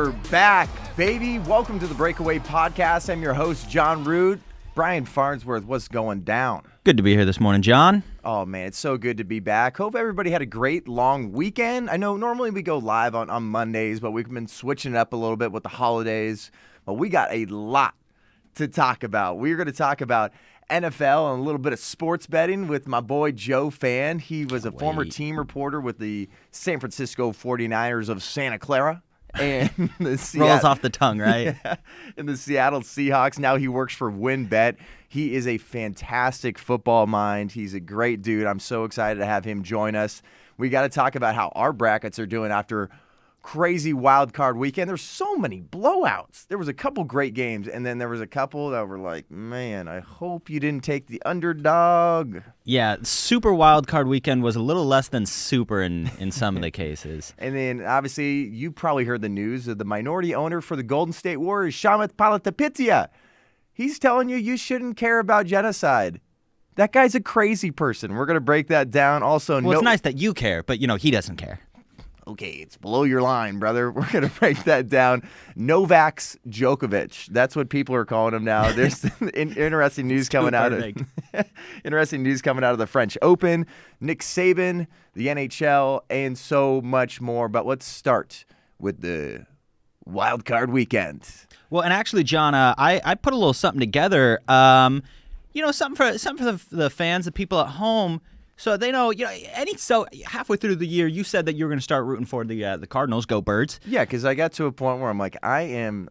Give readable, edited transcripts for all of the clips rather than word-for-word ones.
We're back, baby. Welcome to the Breakaway podcast. I'm your host, John Rood. Brian Farnsworth, what's going down? Good to be here this morning, John. Oh, man, it's so good to be back. Hope everybody had a great long weekend. I know normally we go live on Mondays, but we've been switching it up a little bit with the holidays. But we got a lot to talk about. We're going to talk about NFL and a little bit of sports betting with my boy Joe Fann. He was a former team reporter with the San Francisco 49ers of Santa Clara. And the rolls off the tongue, right? Yeah, and the Seattle Seahawks. Now he works for WynnBET. He is a fantastic football mind. He's a great dude. I'm so excited to have him join us. We got to talk about how our brackets are doing after crazy wild card weekend. There's so many blowouts. There was a couple great games, and then there was a couple that were like, man, I hope you didn't take the underdog. Yeah, super wild card weekend was a little less than super in some of the cases. And then, obviously, you probably heard the news of the minority owner for the Golden State Warriors, Chamath Palihapitiya. He's telling you shouldn't care about genocide. That guy's a crazy person. We're going to break that down. Also, well, it's nice that you care, but, he doesn't care. Okay, it's below your line, brother. We're going to break that down. Novak Djokovic. That's what people are calling him now. There's interesting news coming out of the French Open, Nick Saban, the NHL, and so much more. But let's start with the wild card weekend. Well, and actually, John, I put a little something together. Something for the fans, the people at home. So they know, so halfway through the year, you said that you were going to start rooting for the Cardinals. Go Birds! Yeah, because I got to a point where I'm like, I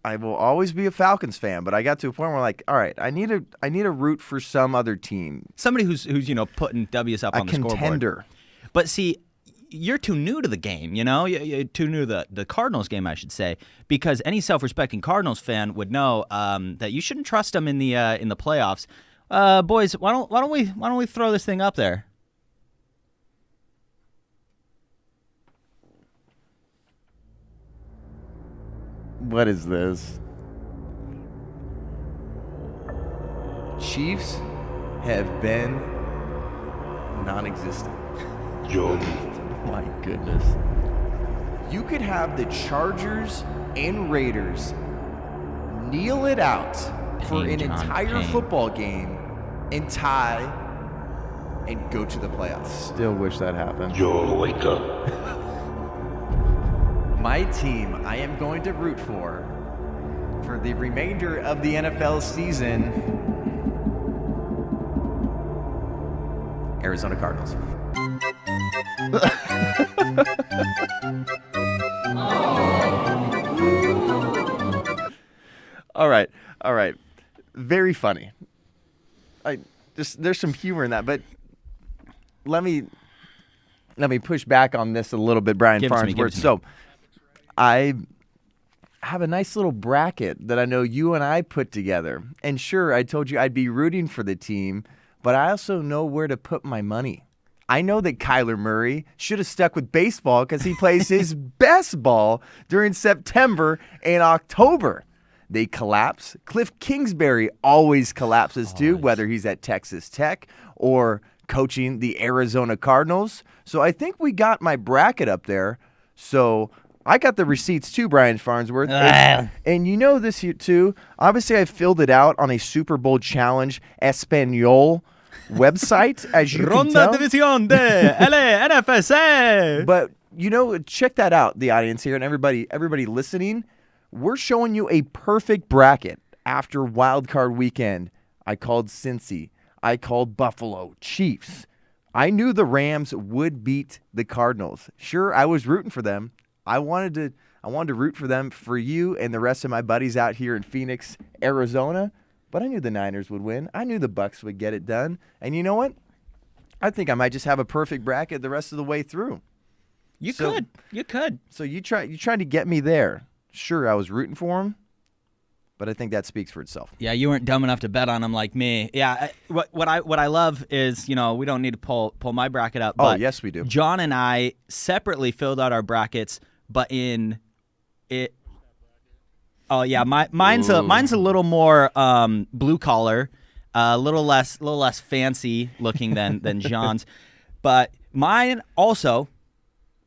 will always be a Falcons fan, but I got to a point where I'm like, all right, I need to root for some other team, somebody who's putting W's up on the scoreboard. A contender. But see, you're too new to the game. You're too new to the Cardinals game, I should say, because any self-respecting Cardinals fan would know that you shouldn't trust them in the playoffs. Boys, why don't we throw this thing up there? What is this? Chiefs have been non-existent. Joe. My goodness. You could have the Chargers and Raiders kneel it out for an entire football game and tie and go to the playoffs. Still wish that happened. Joe, wake up. My team I am going to root for the remainder of the NFL season, Arizona Cardinals. All right. Very funny. There's some humor in that, but let me push back on this a little bit, Brian Farnsworth. So I have a nice little bracket that I know you and I put together. And sure, I told you I'd be rooting for the team, but I also know where to put my money. I know that Kyler Murray should have stuck with baseball because he plays his best ball during September and October. They collapse. Cliff Kingsbury always collapses too, whether he's at Texas Tech or coaching the Arizona Cardinals. So I think we got my bracket up there. So I got the receipts too, Brian Farnsworth. And you know this here too. Obviously, I filled it out on a Super Bowl Challenge Espanol website, as you can tell. Ronda División de LNFC. But, check that out, the audience here and everybody listening. We're showing you a perfect bracket after Wild Card Weekend. I called Cincy. I called Buffalo, Chiefs. I knew the Rams would beat the Cardinals. Sure, I was rooting for them. I wanted to root for them for you and the rest of my buddies out here in Phoenix, Arizona. But I knew the Niners would win. I knew the Bucs would get it done. And you know what? I think I might just have a perfect bracket the rest of the way through. You could. So you tried to get me there. Sure, I was rooting for him, but I think that speaks for itself. Yeah, you weren't dumb enough to bet on him like me. Yeah, what I love is, we don't need to pull my bracket up. But yes, we do. John and I separately filled out our brackets, but in it. Oh yeah, mine's a little more blue collar, a little less fancy looking than John's, but mine also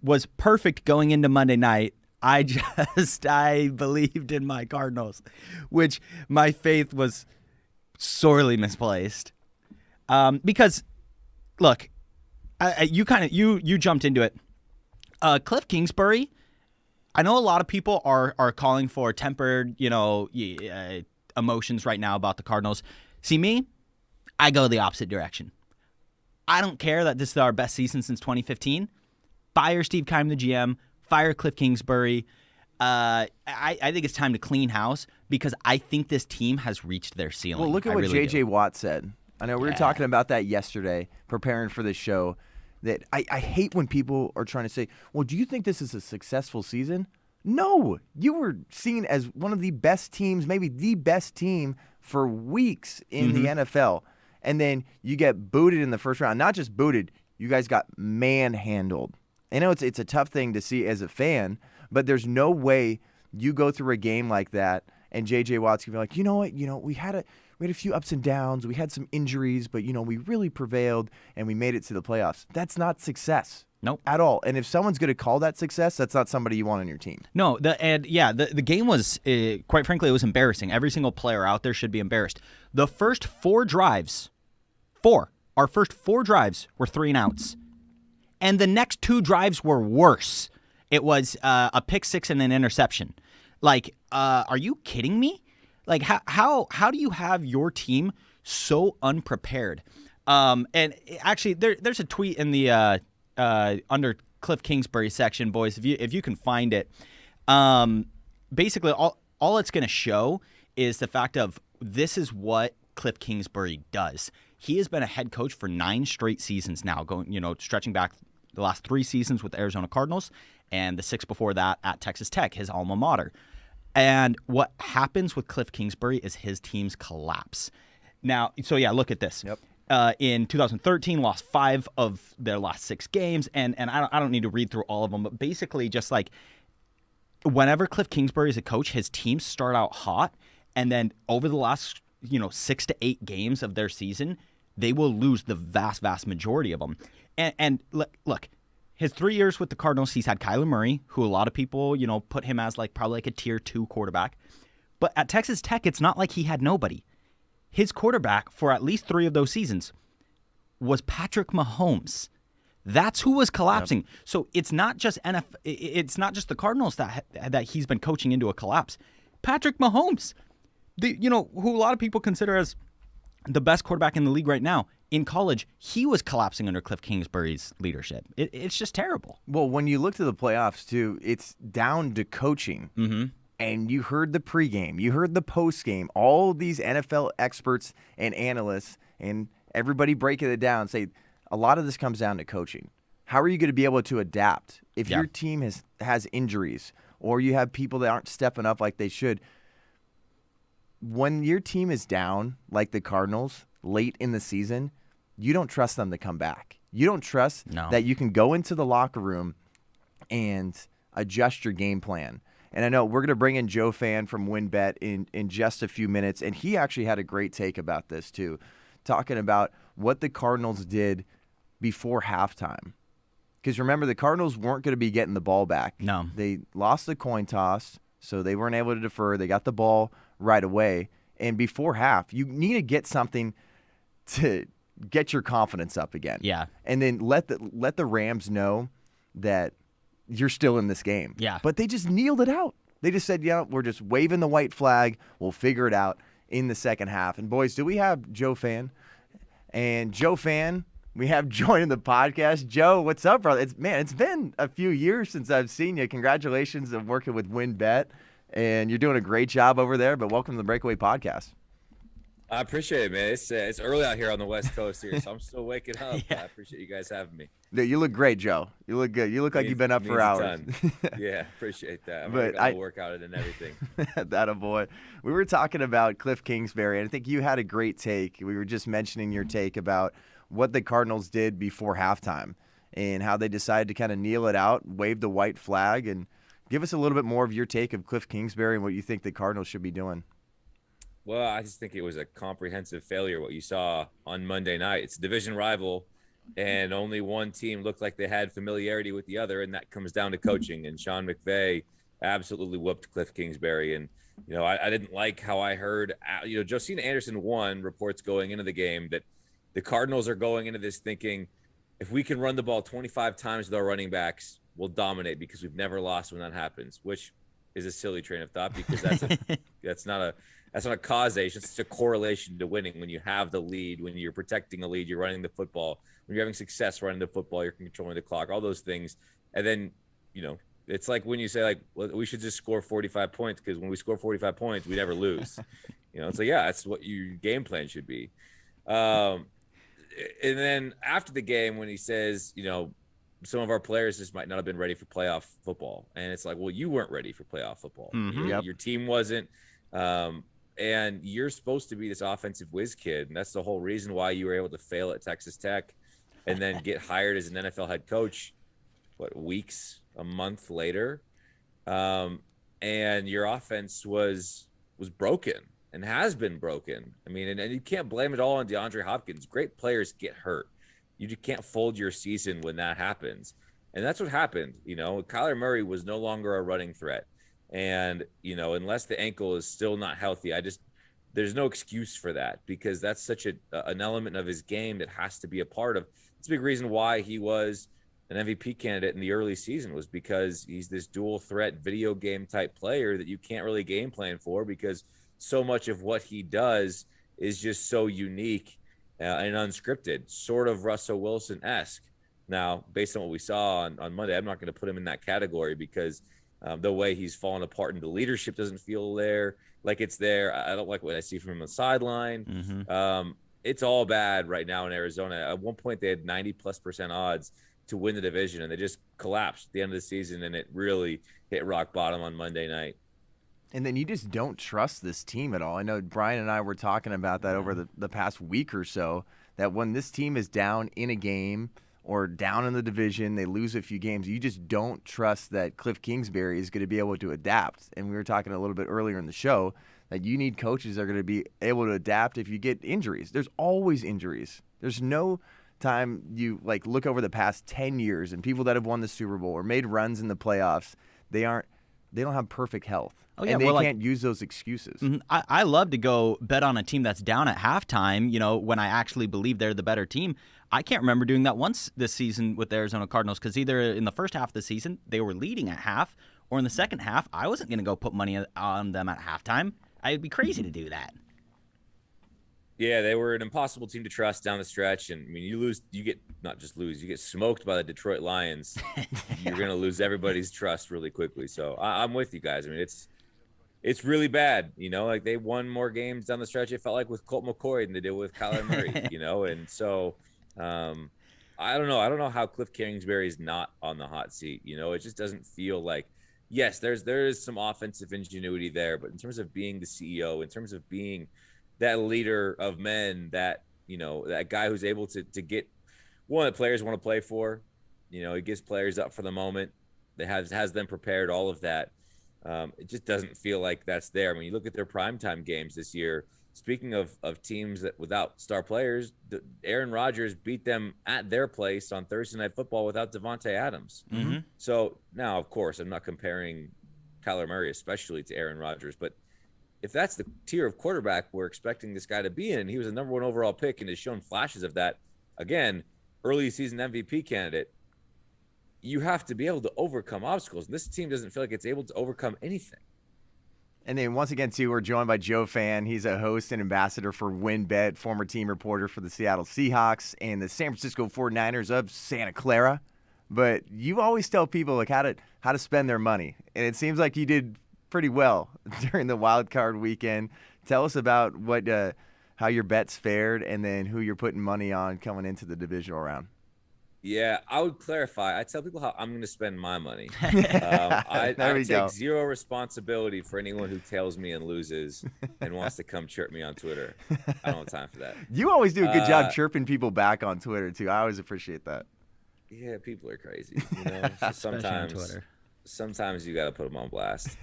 was perfect going into Monday night. I believed in my Cardinals, which my faith was sorely misplaced. Because, look, you jumped into it. Cliff Kingsbury, I know a lot of people are calling for tempered, emotions right now about the Cardinals. See me, I go the opposite direction. I don't care that this is our best season since 2015. Fire Steve Keim, the GM. Fire Cliff Kingsbury. I think it's time to clean house because I think this team has reached their ceiling. Well, look at what J.J. Watt said. I know we were talking about that yesterday, preparing for the show, that I hate when people are trying to say, well, do you think this is a successful season? No. You were seen as one of the best teams, maybe the best team for weeks in the NFL. And then you get booted in the first round. Not just booted, you guys got manhandled. I know it's a tough thing to see as a fan, but there's no way you go through a game like that and J.J. Watt's going to be like, you know what, we had a few ups and downs, we had some injuries, but we really prevailed and we made it to the playoffs. That's not success. Nope. At all. And if someone's going to call that success, that's not somebody you want on your team. No, the game was, quite frankly, it was embarrassing. Every single player out there should be embarrassed. The first four drives were 3 and outs. And the next 2 drives were worse. It was a pick 6 and an interception. Like, are you kidding me? Like, how do you have your team so unprepared? And actually, there's a tweet in the under Cliff Kingsbury section, boys. If you can find it, basically all it's going to show is the fact of this is what Cliff Kingsbury does. He has been a head coach for 9 straight seasons now, stretching back the last 3 seasons with the Arizona Cardinals and the 6 before that at Texas Tech, his alma mater. And what happens with Cliff Kingsbury is his teams collapse. Now, so yeah, look at this. Yep. In 2013, lost 5 of their last 6 games, and I don't need to read through all of them, but basically just like whenever Cliff Kingsbury is a coach, his teams start out hot, and then over the last 6 to 8 games of their season, they will lose the vast majority of them. And look, his 3 years with the Cardinals, he's had Kyler Murray, who a lot of people, put him as probably a tier 2 quarterback. But at Texas Tech, it's not like he had nobody. His quarterback for at least 3 of those seasons was Patrick Mahomes. That's who was collapsing. Yep. So it's not just it's not just the Cardinals that he's been coaching into a collapse. Patrick Mahomes, who a lot of people consider as the best quarterback in the league right now, in college, he was collapsing under Cliff Kingsbury's leadership. It's just terrible. Well, when you look to the playoffs, too, it's down to coaching. Mm-hmm. And you heard the pregame, you heard the postgame, all these NFL experts and analysts and everybody breaking it down say a lot of this comes down to coaching. How are you going to be able to adapt if your team has injuries or you have people that aren't stepping up like they should? When your team is down, like the Cardinals, late in the season, you don't trust them to come back. You don't trust that you can go into the locker room and adjust your game plan. And I know we're going to bring in Joe Fann from WynnBET in just a few minutes, and he actually had a great take about this too, talking about what the Cardinals did before halftime. Because remember, the Cardinals weren't going to be getting the ball back. No. They lost the coin toss, so they weren't able to defer. They got the ball right away. And before half, you need to get something to get your confidence up again. Yeah. And then let the Rams know that you're still in this game. Yeah. But they just kneeled it out. They just said, we're just waving the white flag. We'll figure it out in the second half. And boys, do we have Joe Fann? And Joe Fann, we have joining the podcast. Joe, what's up, brother? It's been a few years since I've seen you. Congratulations on working with WynnBET. And you're doing a great job over there, but welcome to the Breakaway podcast. I appreciate it, man. It's early out here on the West Coast here, so I'm still waking up. Yeah. I appreciate you guys having me. Dude, you look great, Joe. You look good. You look like you've been up for hours. Yeah, appreciate that. I'm work out it and everything. Attaboy. We were talking about Cliff Kingsbury, and I think you had a great take. We were just mentioning your take about what the Cardinals did before halftime and how they decided to kind of kneel it out, wave the white flag, and give us a little bit more of your take of Cliff Kingsbury and what you think the Cardinals should be doing. Well, I just think it was a comprehensive failure, what you saw on Monday night. It's a division rival, and only one team looked like they had familiarity with the other, and that comes down to coaching. And Sean McVay absolutely whooped Cliff Kingsbury. And, I didn't like how I heard, Josina Anderson reports going into the game that the Cardinals are going into this thinking, if we can run the ball 25 times with our running backs, we'll dominate because we've never lost when that happens, which is a silly train of thought because that's not a causation. It's just a correlation to winning. When you have the lead, when you're protecting a lead, you're running the football. When you're having success running the football, you're controlling the clock, all those things. And then, it's like when you say, like, well, we should just score 45 points because when we score 45 points, we never lose. It's like, yeah, that's what your game plan should be. And then after the game, when he says, some of our players just might not have been ready for playoff football. And it's like, well, you weren't ready for playoff football. Mm-hmm. Your team wasn't. And you're supposed to be this offensive whiz kid. And that's the whole reason why you were able to fail at Texas Tech and then get hired as an NFL head coach, a month later. And your offense was broken and has been broken. I mean, and you can't blame it all on DeAndre Hopkins. Great players get hurt. You just can't fold your season when that happens. And that's what happened. Kyler Murray was no longer a running threat. And, unless the ankle is still not healthy, there's no excuse for that because that's such an element of his game that has to be a part of. It's a big reason why he was an MVP candidate in the early season was because he's this dual threat video game type player that you can't really game plan for because so much of what he does is just so unique and unscripted, sort of Russell Wilson-esque. Now, based on what we saw on Monday, I'm not going to put him in that category because the way he's fallen apart and the leadership doesn't feel like it's there. I don't like what I see from him on the sideline. Mm-hmm. It's all bad right now in Arizona. At one point, they had 90+% odds to win the division, and they just collapsed at the end of the season, and it really hit rock bottom on Monday night. And then you just don't trust this team at all. I know Brian and I were talking about that over the past week or so, that when this team is down in a game or down in the division, they lose a few games, you just don't trust that Cliff Kingsbury is going to be able to adapt. And we were talking a little bit earlier in the show that you need coaches that are going to be able to adapt if you get injuries. There's always injuries. There's no time you look over the past 10 years and people that have won the Super Bowl or made runs in the playoffs, they don't have perfect health. Oh, yeah, and they can't use those excuses. I love to go bet on a team that's down at halftime, when I actually believe they're the better team. I can't remember doing that once this season with the Arizona Cardinals because either in the first half of the season they were leading at half or in the second half I wasn't going to go put money on them at halftime. I'd be crazy to do that. Yeah, they were an impossible team to trust down the stretch. And, I mean, you get smoked by the Detroit Lions. You're going to lose everybody's trust really quickly. So I'm with you guys. I mean, it's really bad. They won more games down the stretch, it felt like, with Colt McCoy than they did with Kyler Murray, And so I don't know. I don't know how Cliff Kingsbury is not on the hot seat. It just doesn't feel like, yes, there is some offensive ingenuity there. But in terms of being the CEO, in terms of being that leader of men, that guy who's able to get one that players want to play for, he gets players up for the moment, that has them prepared, all of that. It just doesn't feel like that's there. When you look at their primetime games this year, speaking of teams that without star players, Aaron Rodgers beat them at their place on Thursday Night Football without Devontae Adams. Mm-hmm. So now, of course, I'm not comparing Kyler Murray especially to Aaron Rodgers, but if that's the tier of quarterback we're expecting this guy to be in, he was a number 1 overall pick and has shown flashes of that. Again, early season MVP candidate. You have to be able to overcome obstacles. This team doesn't feel like it's able to overcome anything. And then once again, too, we're joined by Joe Fann. He's a host and ambassador for WynnBET, former team reporter for the Seattle Seahawks and the San Francisco 49ers of Santa Clara. But you always tell people how to spend their money, and it seems like you did pretty well during the wild card weekend. Tell us about how your bets fared and then who you're putting money on coming into the divisional round. Yeah, I would clarify. I tell people how I'm going to spend my money. I take zero responsibility for anyone who tails me and loses and wants to come chirp me on Twitter. I don't have time for that. You always do a good job chirping people back on Twitter, too. I always appreciate that. Yeah, people are crazy. Sometimes you got to put them on blast.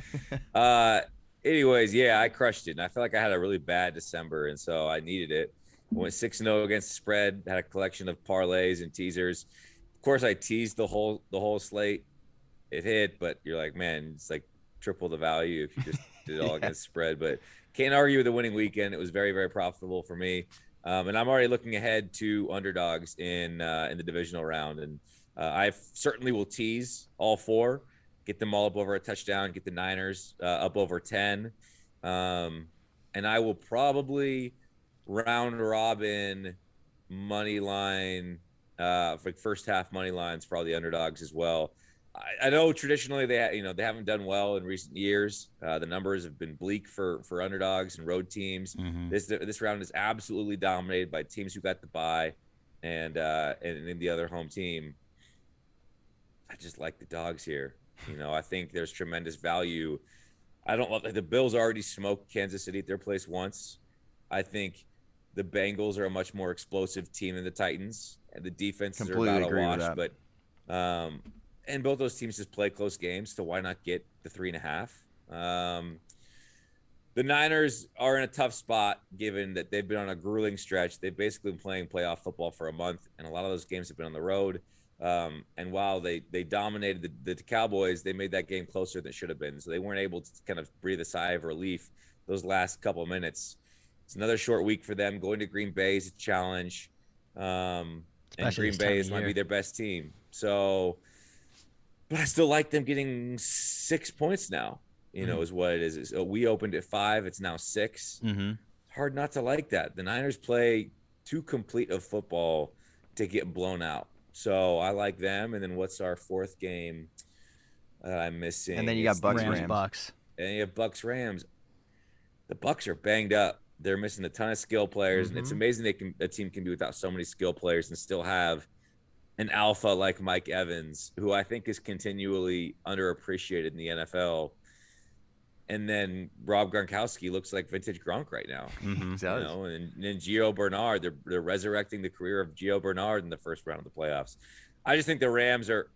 Anyways, yeah, I crushed it. And I felt like I had a really bad December, and so I needed it. I went 6-0 against the spread, had a collection of parlays and teasers. Of course, I teased the whole slate. It hit, but you're like, man, it's like triple the value if you just did it all against spread. But can't argue with the winning weekend. It was very, very profitable for me. And I'm already looking ahead to underdogs in the divisional round. And I certainly will tease all 4, get them all up over a touchdown, get the Niners up over 10. And I will probably round robin money line for first half money lines for all the underdogs as well. I know traditionally they haven't done well in recent years. The numbers have been bleak for underdogs and road teams. Mm-hmm. This round is absolutely dominated by teams who got the bye, and in the other home team. I just like the dogs here. I think there's tremendous value. I don't love the Bills already smoked Kansas City at their place once. I think the Bengals are a much more explosive team than the Titans, and the defenses are about a wash. But and both those teams just play close games, so why not get the 3.5? The Niners are in a tough spot given that they've been on a grueling stretch. They've basically been playing playoff football for a month, and a lot of those games have been on the road. And while they dominated the Cowboys, they made that game closer than it should have been. So they weren't able to kind of breathe a sigh of relief those last couple of minutes. It's another short week for them. Going to Green Bay is a challenge. And Green Bay might be their best team. So, but I still like them getting 6 points now, is what it is. We opened at 5. It's now 6. Mm-hmm. Hard not to like that. The Niners play too complete of football to get blown out. So I like them. And then what's our 4th game I'm missing? And then you got Rams. Bucks. And you have Bucks Rams. The Bucks are banged up. They're missing a ton of skill players. Mm-hmm. And it's amazing a team can be without so many skill players and still have an alpha like Mike Evans, who I think is continually underappreciated in the NFL. And then Rob Gronkowski looks like vintage Gronk right now. Mm-hmm. And then Gio Bernard, they're resurrecting the career of Gio Bernard in the first round of the playoffs. I just think the Rams are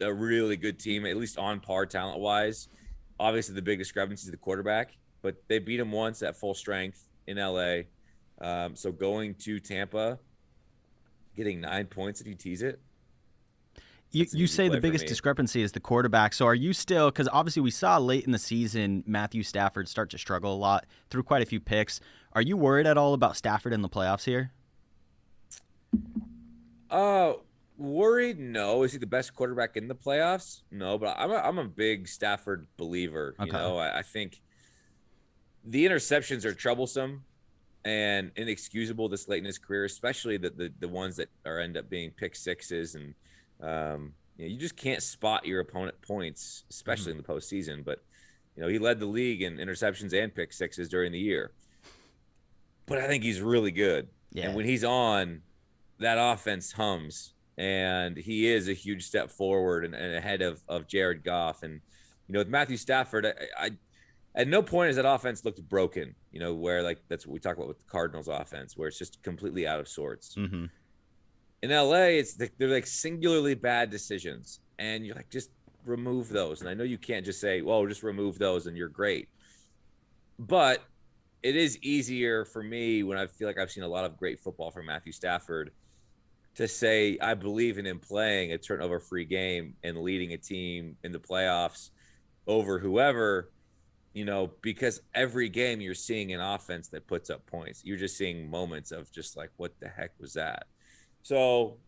a really good team, at least on par talent-wise. Obviously, the big discrepancy is the quarterback, but they beat him once at full strength in L.A. So going to Tampa, getting 9 points if you tease it. You say the biggest discrepancy is the quarterback. So are you still – because obviously we saw late in the season Matthew Stafford start to struggle a lot, threw quite a few picks. Are you worried at all about Stafford in the playoffs here? Worried? No. Is he the best quarterback in the playoffs? No, but I'm a big Stafford believer. Okay. I think the interceptions are troublesome and inexcusable this late in his career, especially the ones that end up being pick sixes. And you just can't spot your opponent points, especially in the postseason. But he led the league in interceptions and pick sixes during the year. But I think he's really good. Yeah. And when he's on, that offense hums. And he is a huge step forward and ahead of Jared Goff. And, with Matthew Stafford, I at no point has that offense looked broken, where that's what we talk about with the Cardinals offense, where it's just completely out of sorts. Mm-hmm. In LA, they're singularly bad decisions. And you're just remove those. And I know you can't just say, well, just remove those and you're great. But it is easier for me when I feel like I've seen a lot of great football from Matthew Stafford to say I believe in him playing a turnover-free game and leading a team in the playoffs over whoever, because every game you're seeing an offense that puts up points. You're just seeing moments of just what the heck was that? So,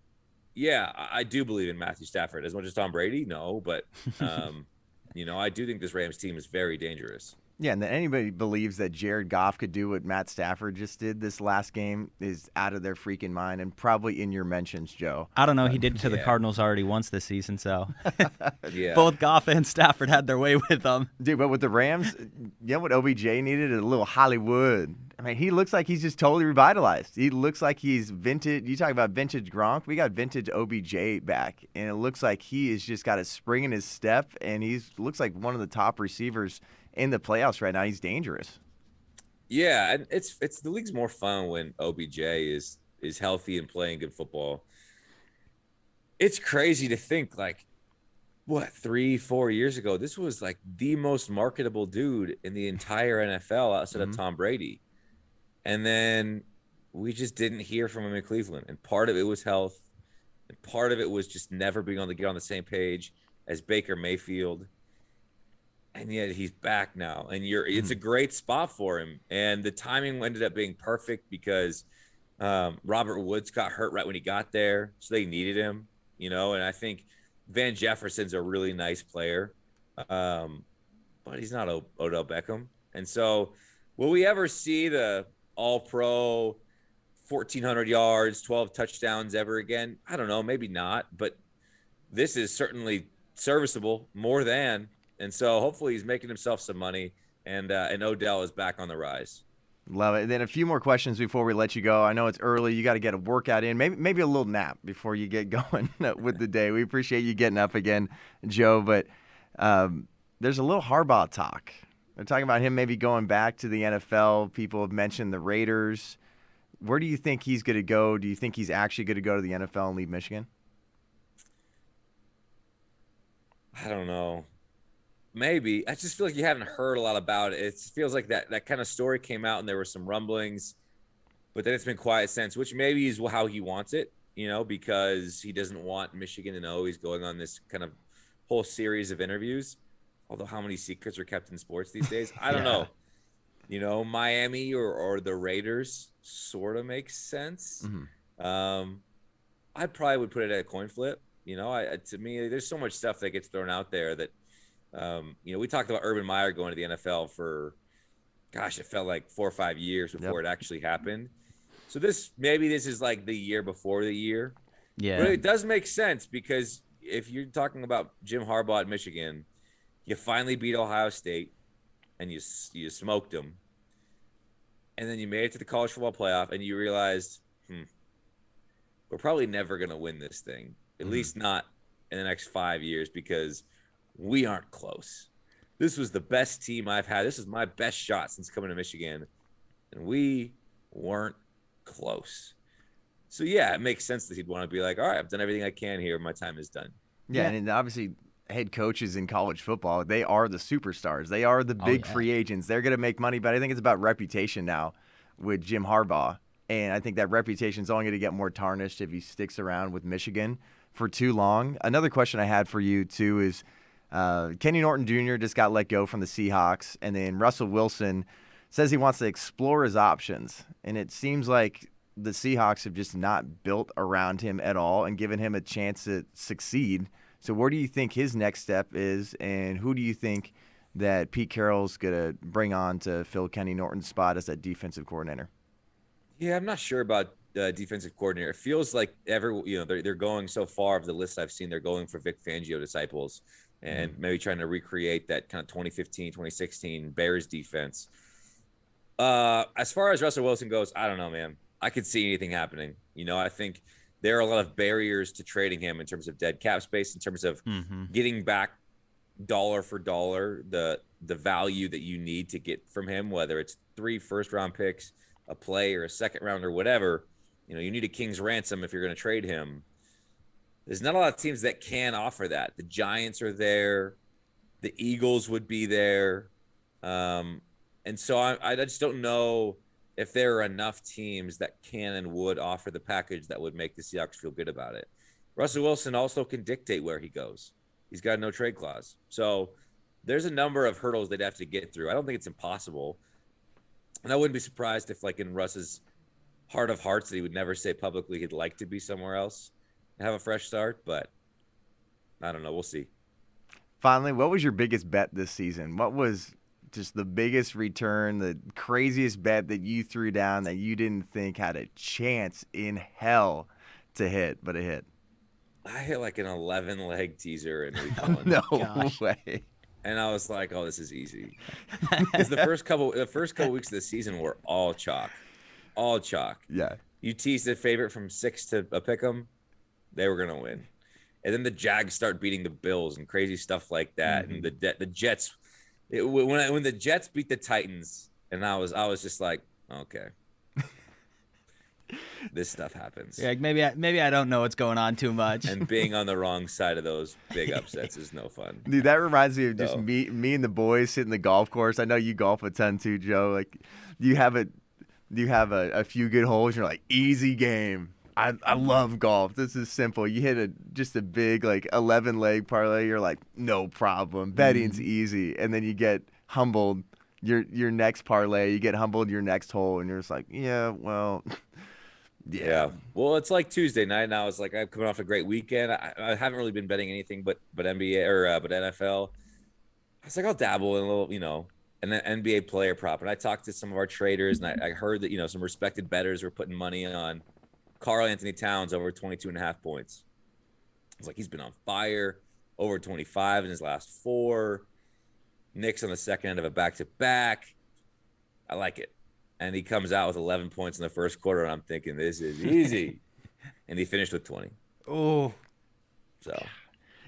yeah, I do believe in Matthew Stafford. As much as Tom Brady, no, but, I do think this Rams team is very dangerous. Yeah, and that anybody believes that Jared Goff could do what Matt Stafford just did this last game is out of their freaking mind and probably in your mentions, Joe. I don't know. He did it to the Cardinals already once this season, so yeah. Both Goff and Stafford had their way with them. Dude, but with the Rams, what OBJ needed? A little Hollywood. I mean, he looks like he's just totally revitalized. He looks like he's vintage. You talk about vintage Gronk. We got vintage OBJ back, and it looks like he has just got a spring in his step, and looks like one of the top receivers in the playoffs right now. He's dangerous. Yeah, and it's the league's more fun when OBJ is healthy and playing good football. It's crazy to think 3-4 years ago, this was the most marketable dude in the entire NFL outside of Tom Brady. And then we just didn't hear from him in Cleveland. And part of it was health. And part of it was just never being able to get on the same page as Baker Mayfield. and yet he's back now, and it's a great spot for him. And the timing ended up being perfect because Robert Woods got hurt right when he got there, so they needed him, and I think Van Jefferson's a really nice player, but he's not Odell Beckham. And so will we ever see the all-pro 1,400 yards, 12 touchdowns ever again? I don't know, maybe not, but this is certainly serviceable, more than. And so hopefully he's making himself some money, and Odell is back on the rise. Love it. And then a few more questions before we let you go. I know it's early. You got to get a workout in, maybe a little nap before you get going with the day. We appreciate you getting up again, Joe. But there's a little Harbaugh talk. They're talking about him maybe going back to the NFL. People have mentioned the Raiders. Where do you think he's going to go? Do you think he's actually going to go to the NFL and leave Michigan? I don't know. Maybe. I just feel like you haven't heard a lot about it. It feels like that kind of story came out and there were some rumblings, but then it's been quiet since, which maybe is how he wants it, because he doesn't want Michigan to know he's going on this kind of whole series of interviews. Although how many secrets are kept in sports these days? I don't know. Miami or the Raiders sort of makes sense. Mm-hmm. I probably would put it at a coin flip. To me, there's so much stuff that gets thrown out there that, we talked about Urban Meyer going to the NFL for, gosh, it felt like 4 or 5 years before it actually happened. So this is like the year before the year. Yeah. But it does make sense because if you're talking about Jim Harbaugh at Michigan, you finally beat Ohio State and you smoked them. And then you made it to the college football playoff and you realized, we're probably never going to win this thing. At least not in the next 5 years because we aren't close. This was the best team I've had. This is my best shot since coming to Michigan, and we weren't close. So, yeah, it makes sense that he'd want to be like, all right, I've done everything I can here. My time is done. Yeah, and obviously head coaches in college football, they are the superstars. They are the big free agents. They're going to make money, but I think it's about reputation now with Jim Harbaugh. And I think that reputation is only going to get more tarnished if he sticks around with Michigan for too long. Another question I had for you, too, is Kenny Norton Jr. just got let go from the Seahawks, and then Russell Wilson says he wants to explore his options. And it seems like the Seahawks have just not built around him at all and given him a chance to succeed. So where do you think his next step is, and who do you think that Pete Carroll's going to bring on to fill Kenny Norton's spot as that defensive coordinator? Yeah, I'm not sure about defensive coordinator. It feels like they're going so far of the list I've seen, they're going for Vic Fangio disciples and maybe trying to recreate that kind of 2015, 2016 Bears defense. As far as Russell Wilson goes, I don't know, man. I could see anything happening. I think there are a lot of barriers to trading him in terms of dead cap space, in terms of getting back dollar for dollar the value that you need to get from him, whether it's 3 first-round picks, a play, or a second round or whatever. You need a king's ransom if you're going to trade him. There's not a lot of teams that can offer that. The Giants are there. The Eagles would be there. And so I just don't know if there are enough teams that can and would offer the package that would make the Seahawks feel good about it. Russell Wilson also can dictate where he goes. He's got no trade clause. So there's a number of hurdles they'd have to get through. I don't think it's impossible. And I wouldn't be surprised if, like in Russ's heart of hearts, that he would never say publicly he'd like to be somewhere else and have a fresh start. But I don't know. We'll see. Finally, what was your biggest bet this season? What was just the biggest return, the craziest bet that you threw down that you didn't think had a chance in hell to hit, but it hit? I hit like an 11-leg teaser in week 1. No way. And I was like, "Oh, this is easy." Because the first couple weeks of the season were all chalk. Yeah. You teased the favorite from 6 to a pick'em, they were gonna win. And then the Jags start beating the Bills and crazy stuff like that. And the Jets, when the Jets beat the Titans, and I was just like, okay. This stuff happens. Yeah, maybe I don't know what's going on too much. And being on the wrong side of those big upsets is no fun. Dude, that reminds me of just me and the boys sitting the golf course. I know you golf a ton too, Joe. Like, do you have a few good holes? You're like, easy game. I love golf. This is simple. You hit just a big 11 leg parlay. You're like, no problem. Betting's easy, and then you get humbled. Your next parlay, you get humbled your next hole, and you're just like, yeah, well, yeah. Well, it's like Tuesday night, and I was like, I'm coming off a great weekend. I haven't really been betting anything but NBA or but NFL. I was like, I'll dabble in a little, and then NBA player prop. And I talked to some of our traders, and I heard that some respected bettors were putting money on Karl Anthony Towns over 22.5 points. I was like, he's been on fire, over 25 in his last 4. Knicks on the second end of a back-to-back. I like it. And he comes out with 11 points in the first quarter, and I'm thinking, this is easy. And he finished with 20. Oh. So.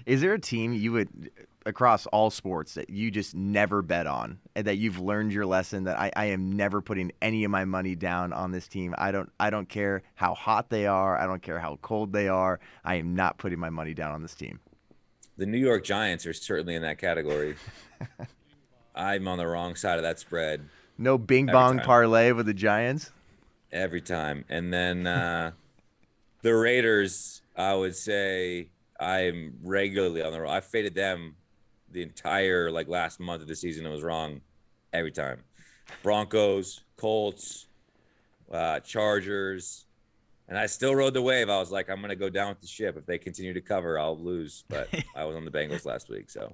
Is there a team you would, across all sports, that you just never bet on, and that you've learned your lesson that I am never putting any of my money down on this team? I don't care how hot they are. I don't care how cold they are. I am not putting my money down on this team. The New York Giants are certainly in that category. I'm on the wrong side of that spread. No bing-bong parlay with the Giants? Every time. And then the Raiders, I would say I'm regularly on the wrong. I faded them the entire last month of the season. It was wrong every time. Broncos, Colts, Chargers. And I still rode the wave. I was like, I'm going to go down with the ship. If they continue to cover, I'll lose. But I was on the Bengals last week, so.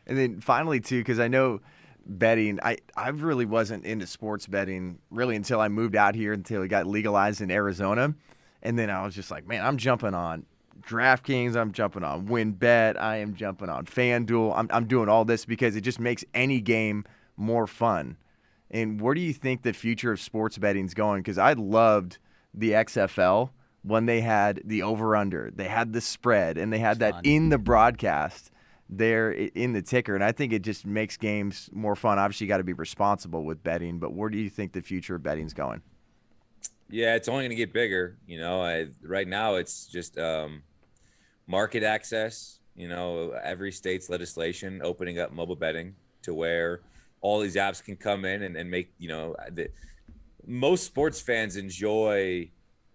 And then finally, too, because I know betting, I really wasn't into sports betting really until I moved out here, until it got legalized in Arizona. And then I was just like, man, I'm jumping on DraftKings. I'm jumping on WynnBET. I am jumping on FanDuel. I'm doing all this because it just makes any game more fun. And where do you think the future of sports betting is going? Because I loved the XFL when they had the over-under, they had the spread, and they had that in the broadcast there in the ticker. And I think it just makes games more fun. Obviously, you got to be responsible with betting, but where do you think the future of betting is going? Yeah, it's only going to get bigger. Right now it's just market access. Every state's legislation opening up mobile betting to where all these apps can come in and make, most sports fans enjoy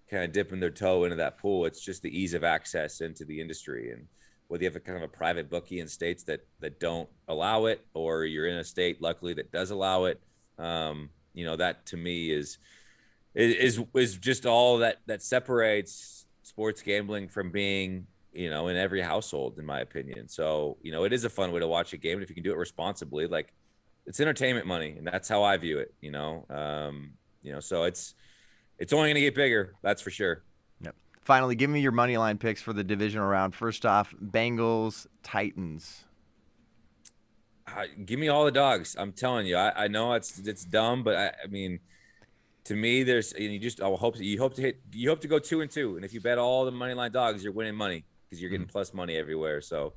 kind of dipping their toe into that pool. It's just the ease of access into the industry. And whether you have a kind of a private bookie in states that don't allow it, or you're in a state, luckily, that does allow it, that to me is just all that separates sports gambling from being, in every household, in my opinion. So, it is a fun way to watch a game. And if you can do it responsibly, it's entertainment money. And that's how I view it, so it's only going to get bigger. That's for sure. Yep. Finally, give me your money line picks for the divisional round. First off, Bengals, Titans. Give me all the dogs. I'm telling you. I know it's dumb, but I mean, to me, there's you hope to go 2-2, and if you bet all the money line dogs, you're winning money because you're getting plus money everywhere. So,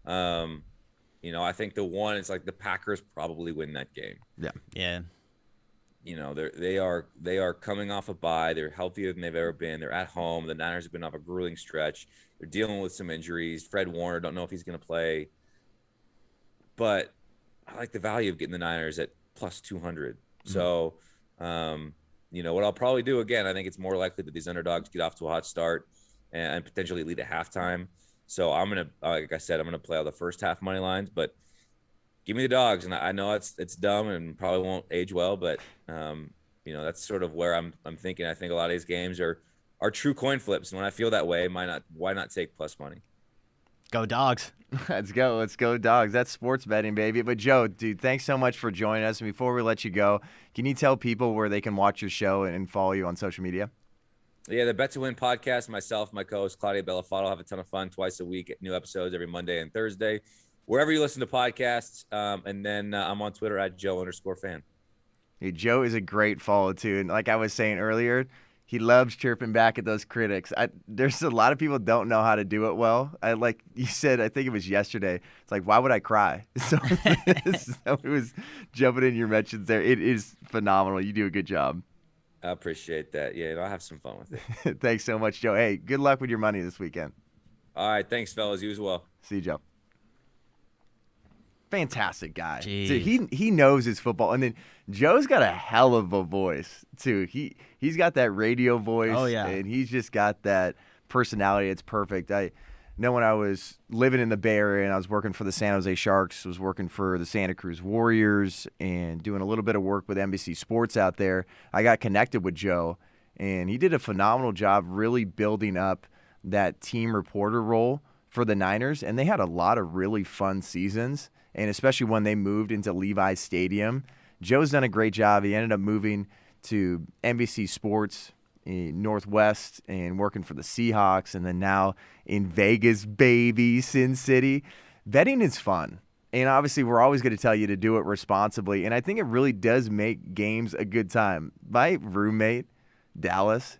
I think the one is the Packers probably win that game. Yeah. Yeah. They are coming off a bye. They're healthier than they've ever been. They're at home. The Niners have been off a grueling stretch. They're dealing with some injuries. Fred Warner, don't know if he's going to play. But I like the value of getting the Niners at plus 200. Mm-hmm. So, what I'll probably do, again, I think it's more likely that these underdogs get off to a hot start and potentially lead at halftime. So I'm going to, like I said, I'm going to play all the first half money lines, but give me the dogs. And I know it's dumb and probably won't age well, but that's sort of where I'm thinking. I think a lot of these games are true coin flips. And when I feel that way, why not take plus money? Go dogs. Let's go dogs. That's sports betting, baby. But Joe, dude, thanks so much for joining us. And before we let you go, can you tell people where they can watch your show and follow you on social media? Yeah, the Bet to Win podcast, myself, my co-host Claudia Bellafato, have a ton of fun twice a week. New episodes every Monday and Thursday, wherever you listen to podcasts. And then I'm on Twitter at Joe_Fan. Hey, Joe is a great follow, too. And like I was saying earlier, he loves chirping back at those critics. There's a lot of people don't know how to do it well. Like you said, I think it was yesterday. It's like, why would I cry? So it was jumping in your mentions there. It is phenomenal. You do a good job. I appreciate that. Yeah, I'll have some fun with it. Thanks so much, Joe. Hey, good luck with your money this weekend. All right. Thanks, fellas. You as well. See you, Joe. fantastic guy. Jeez. So he knows his football. And then Joe's got a hell of a voice, too. He's got that radio voice. Oh, yeah. And he's just got that personality. It's perfect. I know when I was living in the Bay Area and I was working for the San Jose Sharks, was working for the Santa Cruz Warriors and doing a little bit of work with NBC Sports out there, I got connected with Joe. And he did a phenomenal job really building up that team reporter role for the Niners. And they had a lot of really fun seasons. And especially when they moved into Levi's Stadium, Joe's done a great job. He ended up moving to NBC Sports in Northwest and working for the Seahawks, and then now in Vegas, baby, Sin City. Betting is fun. And obviously, we're always going to tell you to do it responsibly. And I think it really does make games a good time. My roommate, Dallas,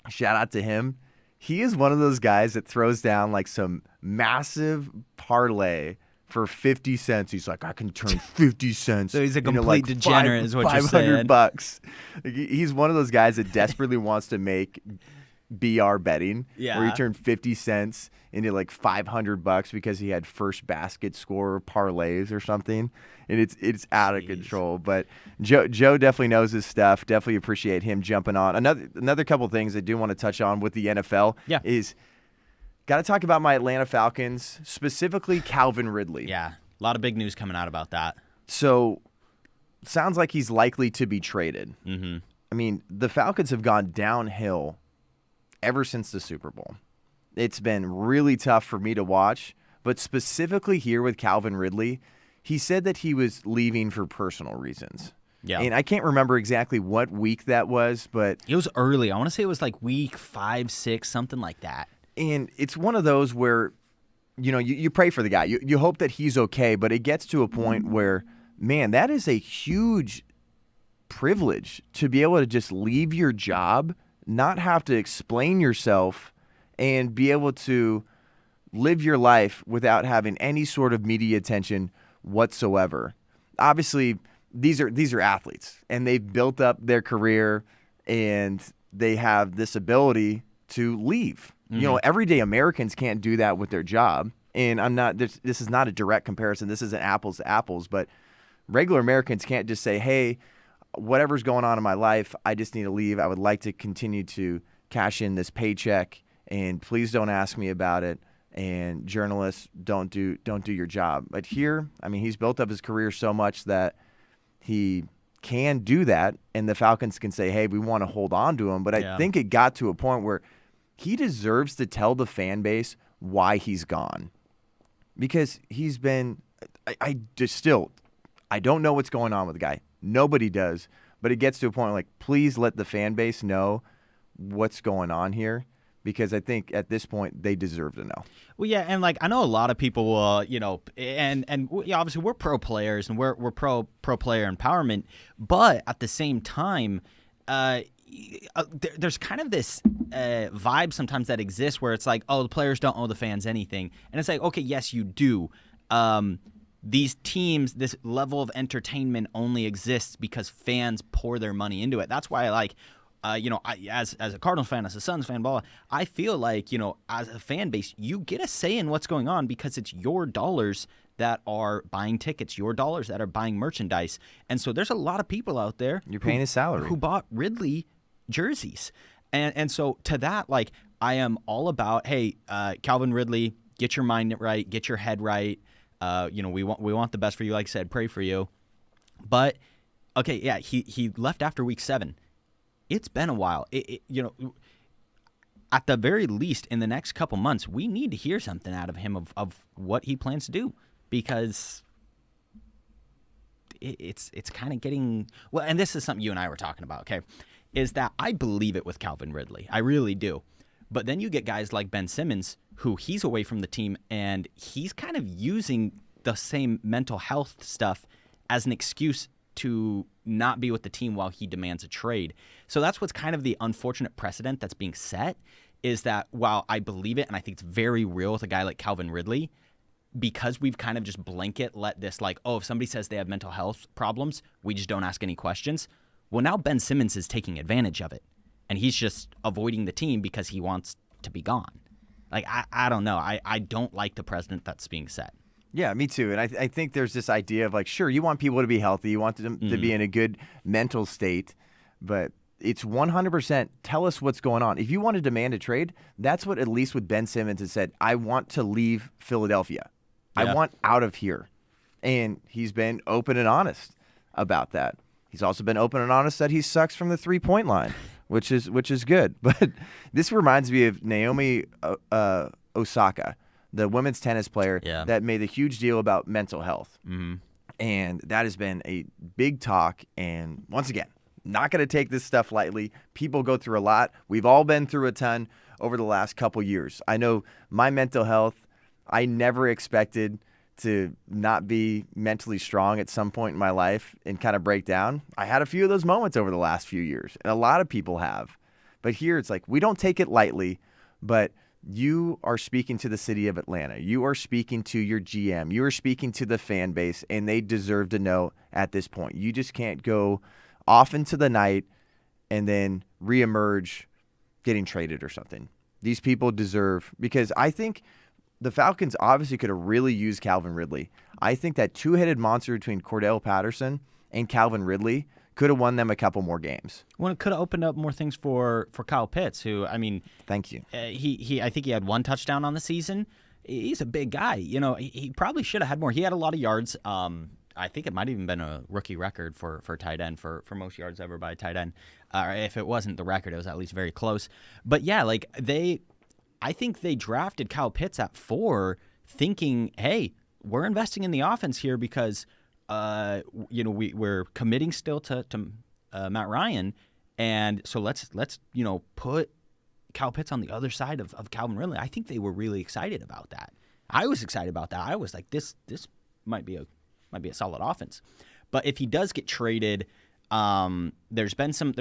shout out to him. He is one of those guys that throws down like some massive parlay for 50 cents. He's like, I can turn 50 cents. So he's a complete degenerate is what you're saying. $500. He's one of those guys that desperately wants to make BR betting, where he turned 50 cents into like $500 because he had first basket score parlays or something. And it's out of control. But Joe definitely knows his stuff. Definitely appreciate him jumping on. Another couple things I do want to touch on with the NFL is got to talk about my Atlanta Falcons, specifically Calvin Ridley. Yeah, a lot of big news coming out about that. So, sounds like he's likely to be traded. Mm-hmm. I mean, the Falcons have gone downhill ever since the Super Bowl. It's been really tough for me to watch, but specifically here with Calvin Ridley, he said that he was leaving for personal reasons. Yeah. And I can't remember exactly what week that was, but it was early. I want to say it was like week 5, 6, something like that. And it's one of those where, you pray for the guy. You hope that he's okay, but it gets to a point where, man, that is a huge privilege to be able to just leave your job, not have to explain yourself, and be able to live your life without having any sort of media attention whatsoever. Obviously, these are athletes, and they've built up their career, and they have this ability to leave. Mm-hmm. Everyday Americans can't do that with their job. And this is not a direct comparison. This isn't apples to apples, but regular Americans can't just say, hey, whatever's going on in my life, I just need to leave. I would like to continue to cash in this paycheck, and please don't ask me about it. And journalists, don't do your job. But here, I mean, he's built up his career so much that he can do that, and the Falcons can say, hey, we want to hold on to him. But I think it got to a point where he deserves to tell the fan base why he's gone, because he's been I don't know what's going on with the guy. Nobody does. But it gets to a point like, please let the fan base know what's going on here, because I think at this point they deserve to know. Well, yeah, and like I know a lot of people will, and obviously we're pro players and we're pro player empowerment, but at the same time, there's kind of this vibe sometimes that exists where it's like, oh, the players don't owe the fans anything. And it's like, okay, yes, you do. These teams, this level of entertainment only exists because fans pour their money into it. That's why, like, as a Cardinals fan, as a Suns fan, I feel like, as a fan base, you get a say in what's going on because it's your dollars that are buying tickets, your dollars that are buying merchandise. And so there's a lot of people out there you're paying his salary who bought Ridley jerseys. And so to that, like, I am all about, hey, Calvin Ridley, get your mind right, get your head right. We want the best for you. Like I said, pray for you. But okay, yeah, he left after week 7. It's been a while. At the very least, in the next couple months, we need to hear something out of him of what he plans to do, because it's kind of getting well. And this is something you and I were talking about. Okay, is that I believe it with Calvin Ridley. I really do. But then you get guys like Ben Simmons, who he's away from the team, and he's kind of using the same mental health stuff as an excuse to not be with the team while he demands a trade. So that's what's kind of the unfortunate precedent that's being set, is that while I believe it, and I think it's very real with a guy like Calvin Ridley, because we've kind of just blanket let this like, oh, if somebody says they have mental health problems, we just don't ask any questions. Well, now Ben Simmons is taking advantage of it, and he's just avoiding the team because he wants to be gone. Like, I don't know. I don't like the precedent that's being set. Yeah, me too. And I think there's this idea of like, sure, you want people to be healthy, you want them to be in a good mental state, but it's 100% tell us what's going on. If you want to demand a trade, that's what at least with Ben Simmons has said, I want to leave Philadelphia. Yeah. I want out of here. And he's been open and honest about that. He's also been open and honest that he sucks from the three-point line, which is good. But this reminds me of Naomi Osaka, the women's tennis player that made a huge deal about mental health. Mm-hmm. And that has been a big talk. And once again, not going to take this stuff lightly. People go through a lot. We've all been through a ton over the last couple years. I know my mental health, I never expected to not be mentally strong at some point in my life and kind of break down. I had a few of those moments over the last few years, and a lot of people have. But here it's like, we don't take it lightly, but you are speaking to the city of Atlanta. You are speaking to your GM. You are speaking to the fan base, and they deserve to know at this point. You just can't go off into the night and then reemerge getting traded or something. These people deserve, because I think the Falcons obviously could have really used Calvin Ridley. I think that two-headed monster between Cordell Patterson and Calvin Ridley could have won them a couple more games. Well, it could have opened up more things for Kyle Pitts, who, I mean, thank you. I think he had one touchdown on the season. He's a big guy. You know, he probably should have had more. He had a lot of yards. I think it might have even been a rookie record for tight end for most yards ever by a tight end. If it wasn't the record, it was at least very close. But yeah, like I think they drafted Kyle Pitts at 4, thinking, hey, we're investing in the offense here because we're committing still to Matt Ryan, and so let's put Kyle Pitts on the other side of Calvin Ridley. I think they were really excited about that. I was excited about that. I was like, this might be a solid offense. But if he does get traded, there's been some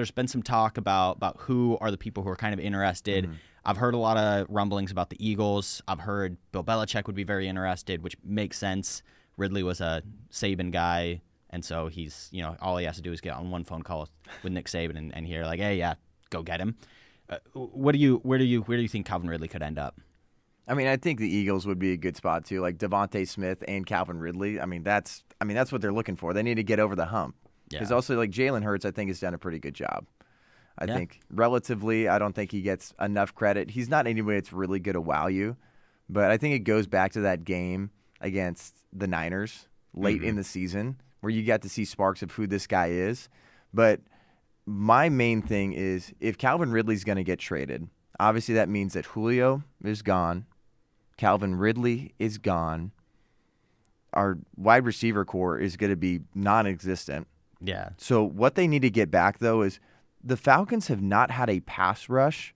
talk about who are the people who are kind of interested. Mm-hmm. I've heard a lot of rumblings about the Eagles. I've heard Bill Belichick would be very interested, which makes sense. Ridley was a Saban guy, and so he's, all he has to do is get on one phone call with Nick Saban and hear like, hey, yeah, go get him. Where do you think Calvin Ridley could end up? I mean, I think the Eagles would be a good spot too, like Devontae Smith and Calvin Ridley. I mean, that's what they're looking for. They need to get over the hump. Because also, like, Jalen Hurts, I think, has done a pretty good job. I think relatively, I don't think he gets enough credit. He's not anybody that's really going to wow you, but I think it goes back to that game against the Niners late in the season where you got to see sparks of who this guy is. But my main thing is if Calvin Ridley's going to get traded, obviously that means that Julio is gone, Calvin Ridley is gone, our wide receiver core is going to be non-existent. Yeah. So what they need to get back, though, is the Falcons have not had a pass rush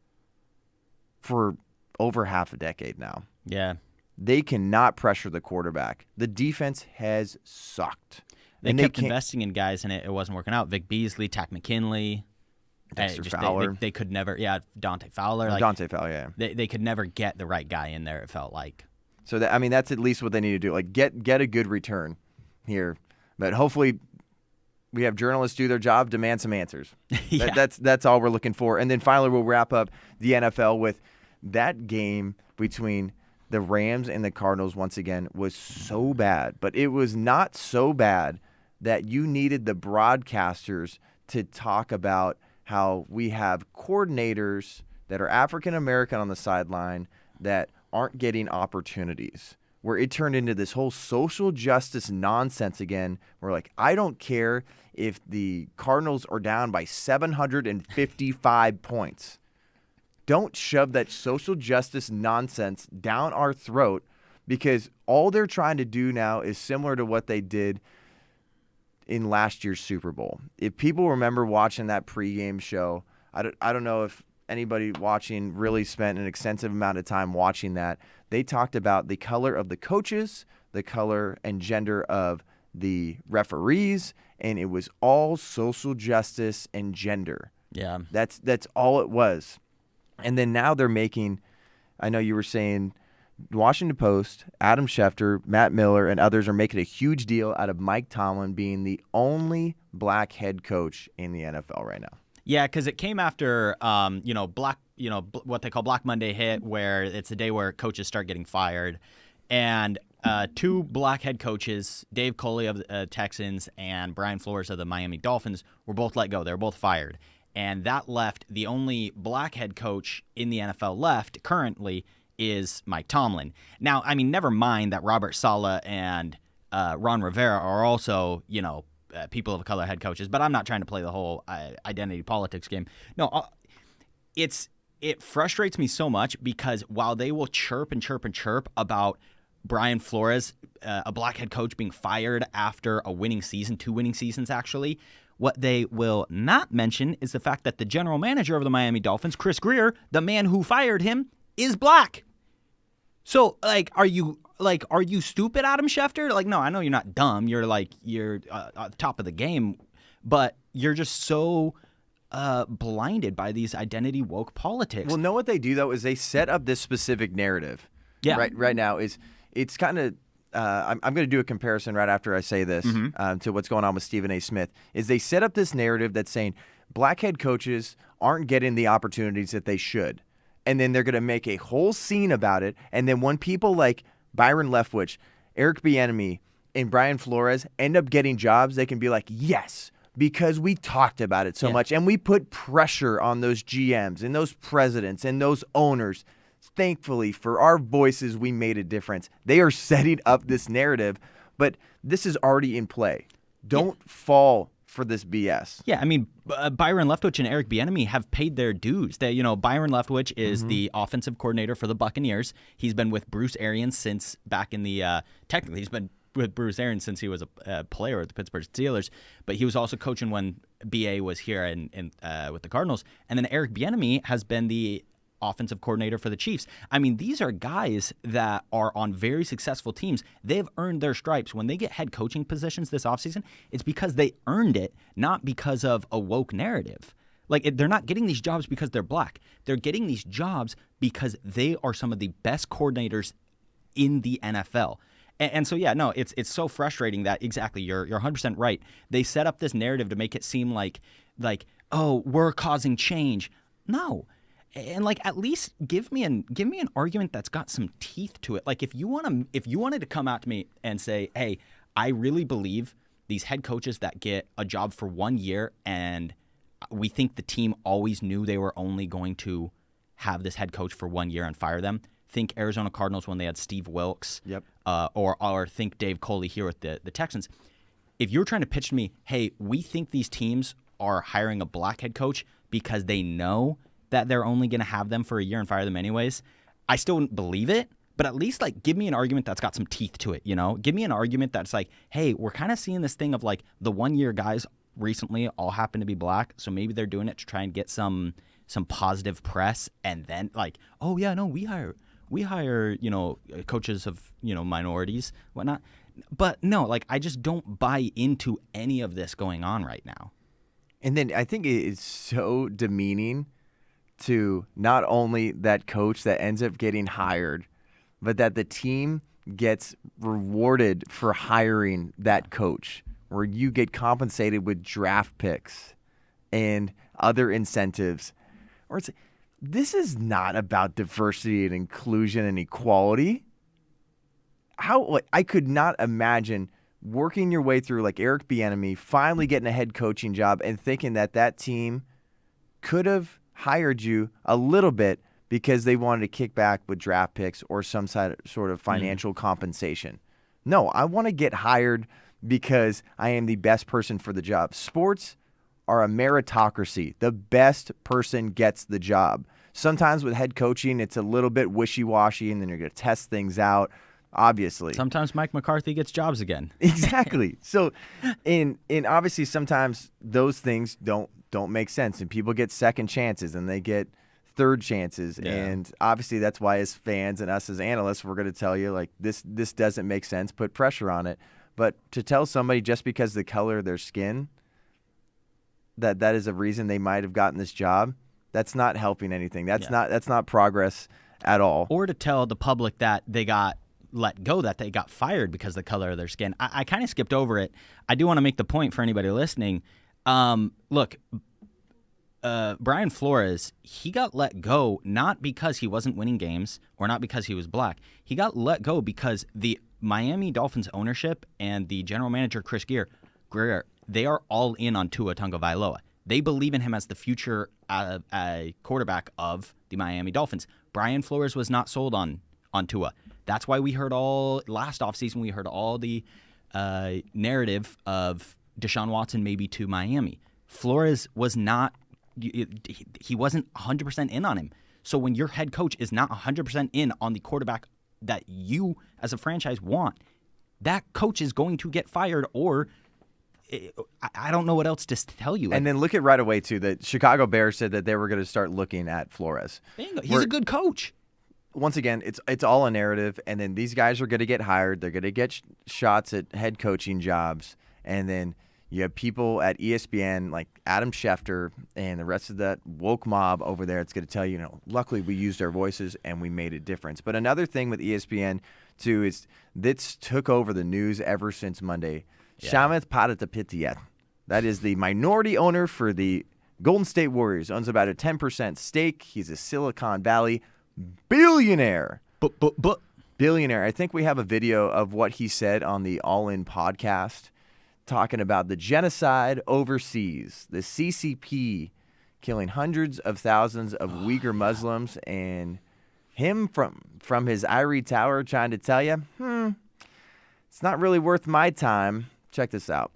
for over half a decade now. Yeah. They cannot pressure the quarterback. The defense has sucked. They kept investing in guys, and it wasn't working out. Vic Beasley, Tack McKinley. Dexter Fowler. They could never – Dante Fowler. Dante Fowler, yeah. They could never get the right guy in there, it felt like. So, that's at least what they need to do. Like, get a good return here. But hopefully – we have journalists do their job, demand some answers. Yeah. That's all we're looking for. And then finally, we'll wrap up the NFL with that game between the Rams and the Cardinals once again was so bad. But it was not so bad that you needed the broadcasters to talk about how we have coordinators that are African-American on the sideline that aren't getting opportunities, where it turned into this whole social justice nonsense again. We're like, I don't care if the Cardinals are down by 755 points. Don't shove that social justice nonsense down our throat, because all they're trying to do now is similar to what they did in last year's Super Bowl. If people remember watching that pregame show, I don't know if anybody watching really spent an extensive amount of time watching that. They talked about the color of the coaches, the color and gender of the referees, and it was all social justice and gender. Yeah. That's all it was. And then now they're making, I know you were saying, Washington Post, Adam Schefter, Matt Miller, and others are making a huge deal out of Mike Tomlin being the only black head coach in the NFL right now. Yeah, because it came after, what they call Black Monday hit, where it's the day where coaches start getting fired. And two black head coaches, Dave Coley of the Texans and Brian Flores of the Miami Dolphins, were both let go. They were both fired. And that left the only black head coach in the NFL left currently is Mike Tomlin. Now, I mean, never mind that Robert Saleh and Ron Rivera are also, people of color head coaches, but I'm not trying to play the whole identity politics game. No, it frustrates me so much because while they will chirp and chirp and chirp about Brian Flores, a black head coach, being fired after a winning season, 2 winning seasons actually, what they will not mention is the fact that the general manager of the Miami Dolphins, Chris Greer, the man who fired him, is black. So, are you stupid, Adam Schefter? No, I know you're not dumb. You're at the top of the game, but you're just so blinded by these identity woke politics. Well, know what they do though is they set up this specific narrative. Yeah. Right now it's kind of. I'm going to do a comparison right after I say this to what's going on with Stephen A. Smith. Is they set up this narrative that's saying black head coaches aren't getting the opportunities that they should. And then they're going to make a whole scene about it. And then when people like Byron Leftwich, Eric Bieniemy, and Brian Flores end up getting jobs, they can be like, yes, because we talked about it so much. And we put pressure on those GMs and those presidents and those owners. Thankfully, for our voices, we made a difference. They are setting up this narrative, but this is already in play. Don't fall for this BS. Yeah, I mean, Byron Leftwich and Eric Bieniemy have paid their dues. Byron Leftwich is the offensive coordinator for the Buccaneers. He's been with Bruce Arians since back in the technically he's been with Bruce Arians since he was a player at the Pittsburgh Steelers, but he was also coaching when BA was here with the Cardinals. And then Eric Bieniemy has been the offensive coordinator for the Chiefs. I mean, these are guys that are on very successful teams. They've earned their stripes. When they get head coaching positions this offseason, it's because they earned it, not because of a woke narrative. They're not getting these jobs because they're black. They're getting these jobs because they are some of the best coordinators in the NFL. And so, yeah, no, it's so frustrating that exactly you're 100% right. They set up this narrative to make it seem like, oh, we're causing change. No. And at least give me an argument that's got some teeth to it. If you wanted to come out to me and say, hey, I really believe these head coaches that get a job for 1 year and we think the team always knew they were only going to have this head coach for 1 year and fire them. Think Arizona Cardinals when they had Steve Wilkes. Yep. Or think Dave Coley here with the Texans. If you're trying to pitch to me, hey, we think these teams are hiring a black head coach because they know that they're only going to have them for a year and fire them anyways, I still wouldn't believe it, but at least give me an argument that's got some teeth to it, Give me an argument that's hey, we're kind of seeing this thing of the 1 year guys recently all happen to be black, so maybe they're doing it to try and get some positive press, and then oh yeah, no, we hire coaches of minorities, whatnot. But no, I just don't buy into any of this going on right now. And then I think it is so demeaning to not only that coach that ends up getting hired, but that the team gets rewarded for hiring that coach, where you get compensated with draft picks and other incentives. Or this is not about diversity and inclusion and equality. I could not imagine working your way through Eric Bieniemy, finally getting a head coaching job and thinking that team could have hired you a little bit because they wanted to kick back with draft picks or some sort of financial compensation. No, I want to get hired because I am the best person for the job. Sports are a meritocracy. The best person gets the job. Sometimes with head coaching, it's a little bit wishy-washy, and then you're going to test things out, obviously. Sometimes Mike McCarthy gets jobs again. Exactly. So, and obviously sometimes those things don't make sense, and people get second chances and they get third chances. Yeah. And obviously that's why as fans and us as analysts, we're going to tell you this doesn't make sense, put pressure on it. But to tell somebody just because the color of their skin that is a reason they might have gotten this job, that's not helping anything. That's not progress at all. Or to tell the public that they got let go, that they got fired because of the color of their skin. I kind of skipped over it. I do want to make the point for anybody listening. Look, Brian Flores, he got let go not because he wasn't winning games or not because he was black. He got let go because the Miami Dolphins ownership and the general manager, Chris Greer, they are all in on Tua Tagovailoa. They believe in him as the future quarterback of the Miami Dolphins. Brian Flores was not sold on Tua. That's why we heard last offseason, we heard all the narrative of Deshaun Watson maybe to Miami. Flores was not, he wasn't 100% in on him. So when your head coach is not 100% in on the quarterback that you as a franchise want, that coach is going to get fired, or I don't know what else to tell you. And then look at right away, too, that Chicago Bears said that they were going to start looking at Flores. Bingo. He's a good coach. Once again, it's all a narrative, and then these guys are going to get hired. They're going to get shots at head coaching jobs, and then you have people at ESPN like Adam Schefter and the rest of that woke mob over there. It's going to tell you, luckily we used our voices and we made a difference. But another thing with ESPN, too, is this took over the news ever since Monday. Yeah. Chamath Palihapitiya, that is the minority owner for the Golden State Warriors, owns about a 10% stake. He's a Silicon Valley billionaire. Billionaire. I think we have a video of what he said on the All In podcast, talking about the genocide overseas, the CCP killing hundreds of thousands of Uyghur Muslims, and him from his ivory tower trying to tell you, it's not really worth my time. Check this out.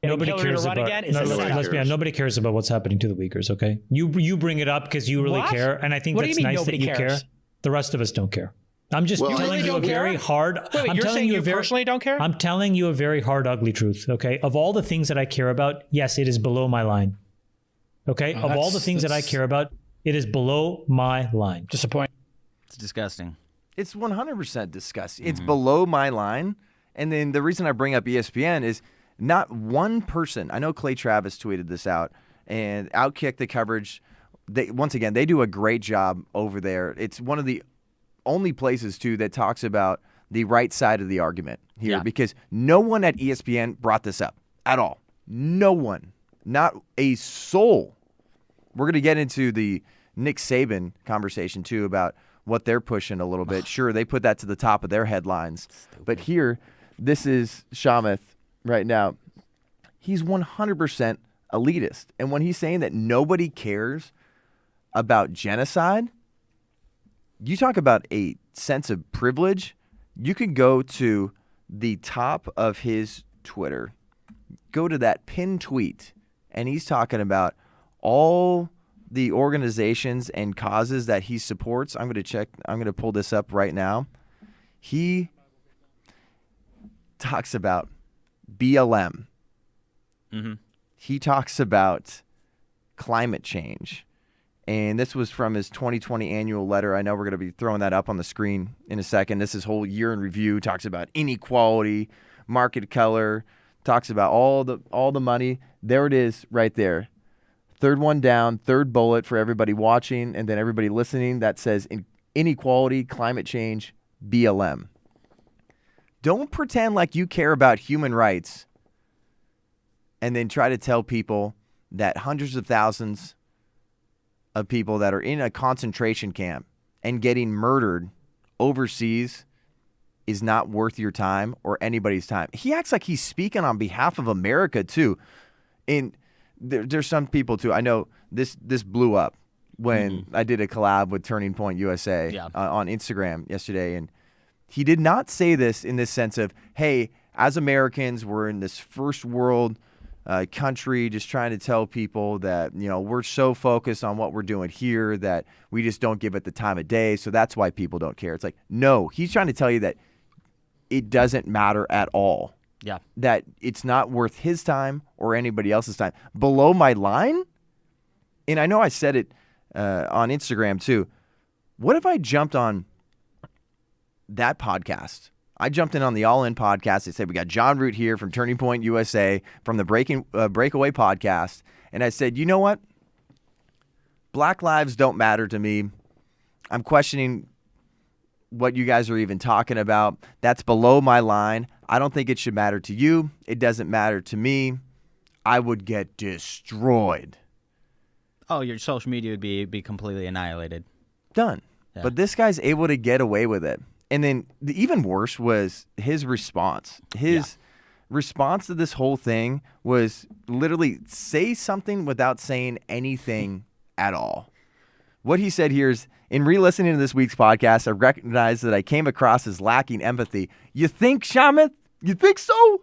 Nobody cares about. Let's be honest. Nobody cares about what's happening to the Uyghurs. Okay, you bring it up because you really care, and I think that's nice that you care. The rest of us don't care. I'm just telling you a very hard. Wait, you're saying you personally don't care? I'm telling you a very hard, ugly truth. Okay, of all the things that I care about, yes, it is below my line. Okay, of all the things that I care about, it is below my line. Disappointing. It's disgusting. It's 100% disgusting. It's below my line. And then the reason I bring up ESPN is not one person. I know Clay Travis tweeted this out and Outkick the coverage. Once again, they do a great job over there. It's one of the only places, too, that talks about the right side of the argument here, because no one at ESPN brought this up at all. No one. Not a soul. We're going to get into the Nick Saban conversation, too, about what they're pushing a little bit. Sure, they put that to the top of their headlines. Stupid. But here, this is Chamath right now. He's 100% elitist. And when he's saying that nobody cares about genocide, you talk about a sense of privilege. You could go to the top of his Twitter, go to that pinned tweet, and he's talking about all the organizations and causes that he supports. I'm going to pull this up right now. He talks about BLM. Mm-hmm. He talks about climate change. And this was from his 2020 annual letter. I know we're going to be throwing that up on the screen in a second. This is whole year in review. Talks about inequality, market color. Talks about all the money. There it is right there. Third one down, third bullet for everybody watching and then everybody listening. That says inequality, climate change, BLM. Don't pretend like you care about human rights and then try to tell people that hundreds of thousands of people that are in a concentration camp and getting murdered overseas is not worth your time or anybody's time. He acts like he's speaking on behalf of America, too. And there's some people, too. I know this blew up when I did a collab with Turning Point USA on Instagram yesterday. And he did not say this in this sense of, hey, as Americans, we're in this first world country just trying to tell people that, we're so focused on what we're doing here that we just don't give it the time of day. So that's why people don't care. It's like, no, he's trying to tell you that it doesn't matter at all. Yeah. That it's not worth his time or anybody else's time. Below my line? And I know I said it on Instagram too. What if I jumped on that podcast? I jumped in on the All In podcast. They said, we got John Root here from Turning Point USA from the Breakaway podcast. And I said, you know what? Black lives don't matter to me. I'm questioning what you guys are even talking about. That's below my line. I don't think it should matter to you. It doesn't matter to me. I would get destroyed. Oh, your social media would be completely annihilated. Done. Yeah. But this guy's able to get away with it. And then even worse was his response. His response to this whole thing was literally say something without saying anything at all. What he said here is, in re-listening to this week's podcast, I recognize that I came across as lacking empathy. You think, Chamath? You think so?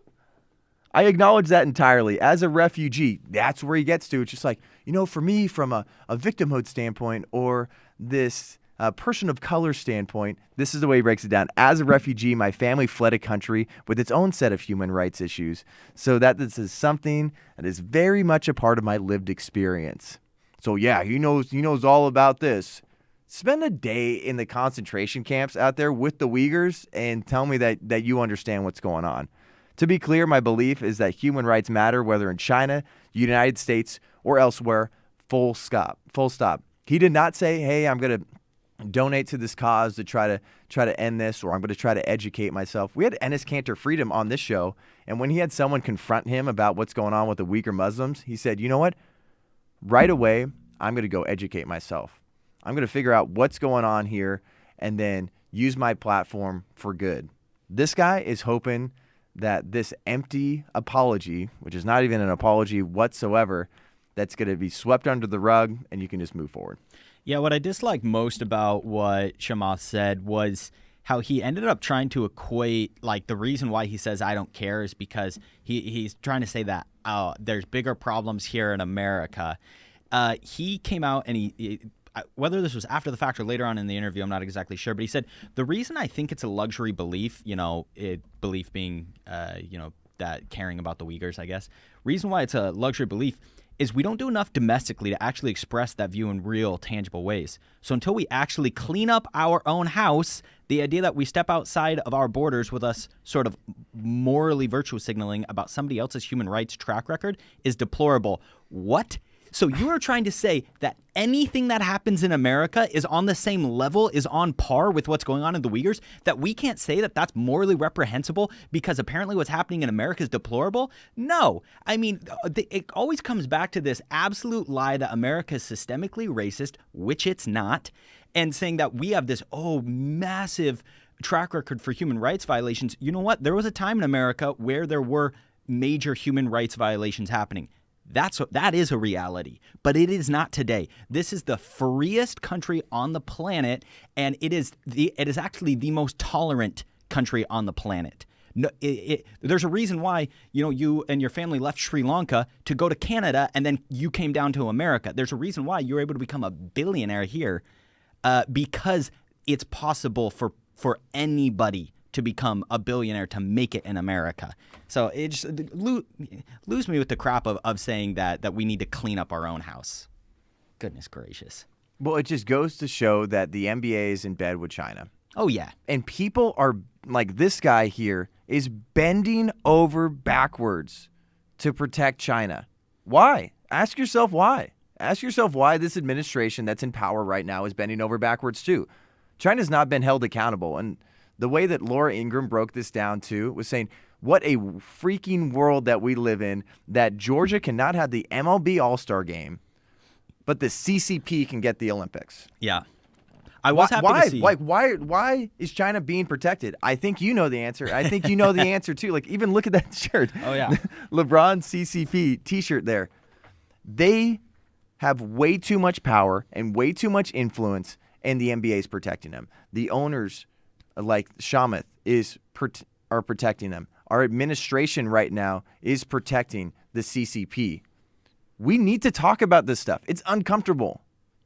I acknowledge that entirely. As a refugee, that's where he gets to. It's just like, for me, from a victimhood standpoint or this person of color standpoint, this is the way he breaks it down. As a refugee, my family fled a country with its own set of human rights issues, so that this is something that is very much a part of my lived experience. So yeah, he knows all about this. Spend a day in the concentration camps out there with the Uyghurs and tell me that you understand what's going on. To be clear, my belief is that human rights matter, whether in China, the United States, or elsewhere. Full stop. He did not say, hey, I'm going to donate to this cause to try to end this, or I'm going to try to educate myself. We had Enes Kanter Freedom on this show, and when he had someone confront him about what's going on with the Uyghur Muslims, he said, you know what? Right away, I'm going to go educate myself. I'm going to figure out what's going on here and then use my platform for good. This guy is hoping that this empty apology, which is not even an apology whatsoever, that's going to be swept under the rug and you can just move forward. Yeah, what I dislike most about what Chamath said was how he ended up trying to equate, like, the reason why he says I don't care is because he's trying to say that there's bigger problems here in America. He came out and he whether this was after the fact or later on in the interview, I'm not exactly sure, but he said, the reason I think it's a luxury belief, belief being, that caring about the Uyghurs, I guess, reason why it's a luxury belief is we don't do enough domestically to actually express that view in real, tangible ways. So until we actually clean up our own house, the idea that we step outside of our borders with us sort of morally virtue signaling about somebody else's human rights track record is deplorable. What? So you are trying to say that anything that happens in America is on the same level, is on par with what's going on in the Uyghurs, that we can't say that that's morally reprehensible because apparently what's happening in America is deplorable? No. I mean, it always comes back to this absolute lie that America is systemically racist, which it's not, and saying that we have this, massive track record for human rights violations. You know what? There was a time in America where there were major human rights violations happening. That is a reality, but it is not today. This is the freest country on the planet, and it is actually the most tolerant country on the planet. No, there's a reason why you and your family left Sri Lanka to go to Canada, and then you came down to America. There's a reason why you're able to become a billionaire here, because it's possible for anybody to become a billionaire, to make it in America. So it just lose me with the crap of saying that we need to clean up our own house. Goodness gracious. Well, it just goes to show that the NBA is in bed with China. Oh, yeah. And people are, like, this guy here is bending over backwards to protect China. Why? Ask yourself why. Ask yourself why this administration that's in power right now is bending over backwards too. China's not been held accountable. And the way that Laura Ingraham broke this down, too, was saying, what a freaking world that we live in, that Georgia cannot have the MLB All-Star game, but the CCP can get the Olympics. Yeah. I was happy to see. Why is China being protected? I think you know the answer. I think you know the answer, too. Like, even look at that shirt. Oh, yeah. LeBron CCP T-shirt there. They have way too much power and way too much influence, and the NBA is protecting them. The owners, like Chamath, are protecting them. Our administration right now is protecting the CCP. We need to talk about this stuff. It's uncomfortable.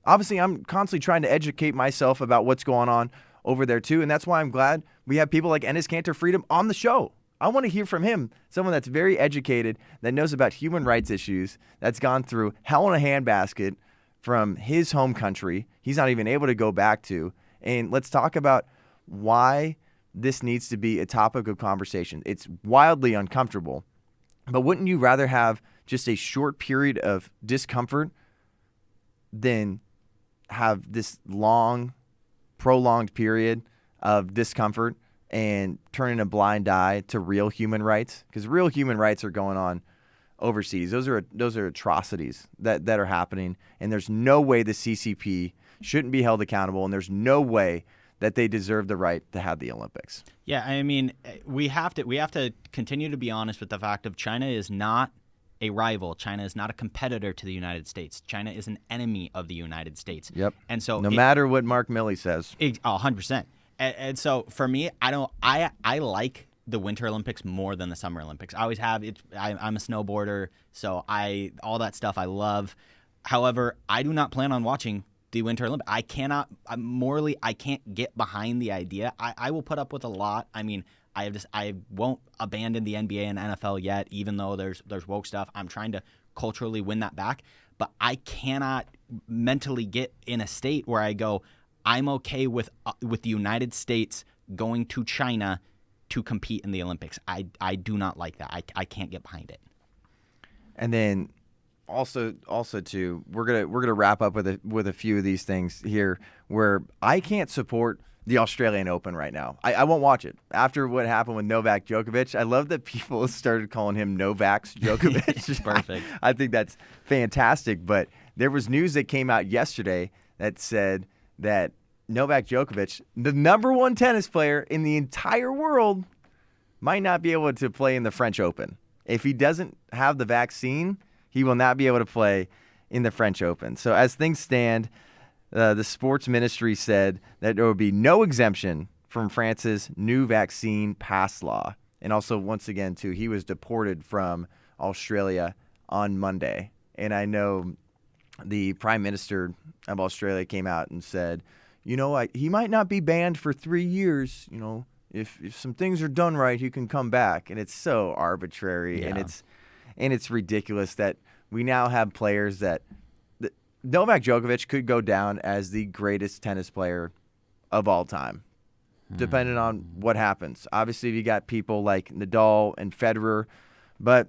Obviously, I'm constantly trying to educate myself about what's going on over there too, and that's why I'm glad we have people like Enes Kanter Freedom on the show. I want to hear from him, someone that's very educated, that knows about human rights issues, that's gone through hell in a handbasket from his home country he's not even able to go back to. And let's talk about why this needs to be a topic of conversation. It's wildly uncomfortable, but wouldn't you rather have just a short period of discomfort than have this long, prolonged period of discomfort and turning a blind eye to real human rights? Because real human rights are going on overseas. Those are atrocities that are happening, and there's no way the CCP shouldn't be held accountable, and there's no way that they deserve the right to have the Olympics. Yeah, I mean, we have to continue to be honest with the fact of China is not a rival. China is not a competitor to the United States. China is an enemy of the United States. Yep. And so no matter what Mark Milley says. 100%. And so for me, I like the Winter Olympics more than the Summer Olympics. I always have. I'm a snowboarder, so all that stuff I love. However, I do not plan on watching the Winter Olympics. I can't get behind the idea. I will put up with a lot. I mean, I won't abandon the NBA and NFL yet, even though there's woke stuff. I'm trying to culturally win that back, but I cannot mentally get in a state where I go, I'm okay with the United States going to China to compete in the Olympics. I do not like that. I can't get behind it. And then also too, we're gonna wrap up with a few of these things here where I can't support the Australian Open right now. I won't watch it. After what happened with Novak Djokovic, I love that people started calling him Novak's Djokovic. Perfect. I think that's fantastic. But there was news that came out yesterday that said that Novak Djokovic, the number one tennis player in the entire world, might not be able to play in the French Open. If he doesn't have the vaccine, he will not be able to play in the French Open. So as things stand, the sports ministry said that there will be no exemption from France's new vaccine pass law. And also, once again, too, he was deported from Australia on Monday. And I know the Prime Minister of Australia came out and said, he might not be banned for 3 years. If some things are done right, he can come back. And it's so arbitrary, yeah. and it's ridiculous that we now have players that Novak Djokovic could go down as the greatest tennis player of all time, depending on what happens. Obviously, you got people like Nadal and Federer, but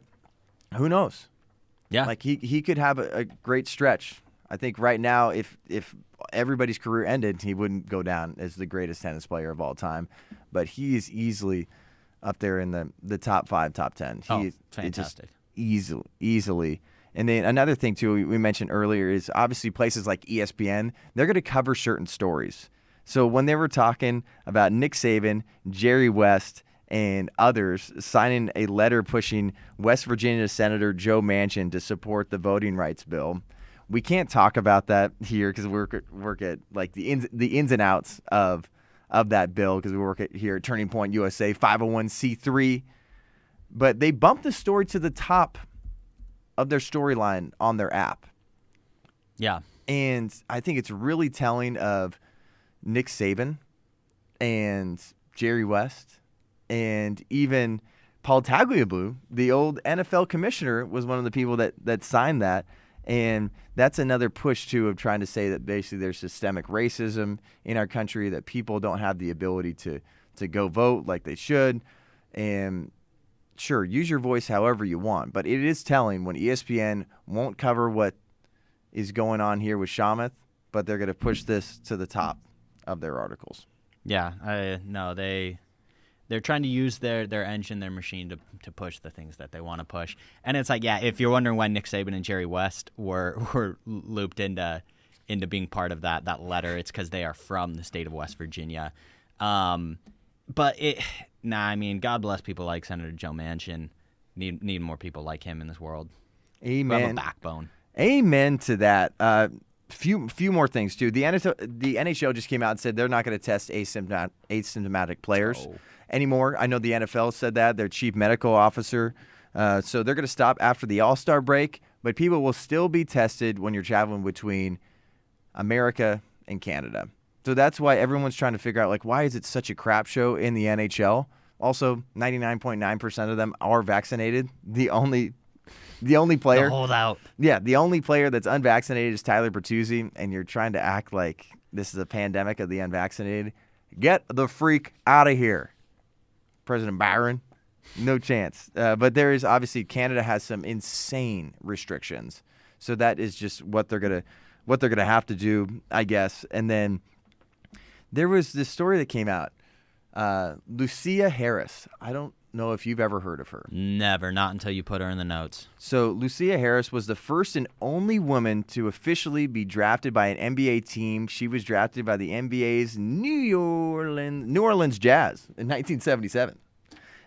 who knows? Yeah, like he could have a great stretch. I think right now, if everybody's career ended, he wouldn't go down as the greatest tennis player of all time, but he is easily up there in the top 5, top 10. He's fantastic. Easily. And then another thing, too, we mentioned earlier is obviously places like ESPN, they're going to cover certain stories. So when they were talking about Nick Saban, Jerry West, and others signing a letter pushing West Virginia Senator Joe Manchin to support the voting rights bill, we can't talk about that here because we work at like the ins and outs of that bill because we work here at Turning Point USA, 501c3. But they bumped the story to the top of their storyline on their app. Yeah. And I think it's really telling of Nick Saban and Jerry West and even Paul Tagliabue, the old NFL commissioner, was one of the people that signed that. And that's another push, too, of trying to say that basically there's systemic racism in our country, that people don't have the ability to go vote like they should. And sure, use your voice however you want, but it is telling when ESPN won't cover what is going on here with Chamath, but they're going to push this to the top of their articles. Yeah, they're trying to use their engine, their machine to push the things that they want to push. And it's like, yeah, if you're wondering why Nick Saban and Jerry West were looped into being part of that letter, it's because they are from the state of West Virginia. But I mean, God bless people like Senator Joe Manchin. Need more people like him in this world. Amen. Who have a backbone. Amen to that. Few more things too. The NHL just came out and said they're not going to test asymptomatic players anymore. I know the NFL said that, their chief medical officer. So they're going to stop after the All-Star break, but people will still be tested when you're traveling between America and Canada. So that's why everyone's trying to figure out, like, why is it such a crap show in the NHL? Also, 99.9% of them are vaccinated. The only player, the holdout. Yeah, the only player that's unvaccinated is Tyler Bertuzzi, and you're trying to act like this is a pandemic of the unvaccinated. Get the freak out of here, President Byron. No chance. But there is obviously Canada has some insane restrictions, so that is just what they're gonna have to do, I guess. And then there was this story that came out. Lucia Harris. I don't know if you've ever heard of her. Never, not until you put her in the notes. So Lucia Harris was the first and only woman to officially be drafted by an NBA team. She was drafted by the NBA's New Orleans Jazz in 1977.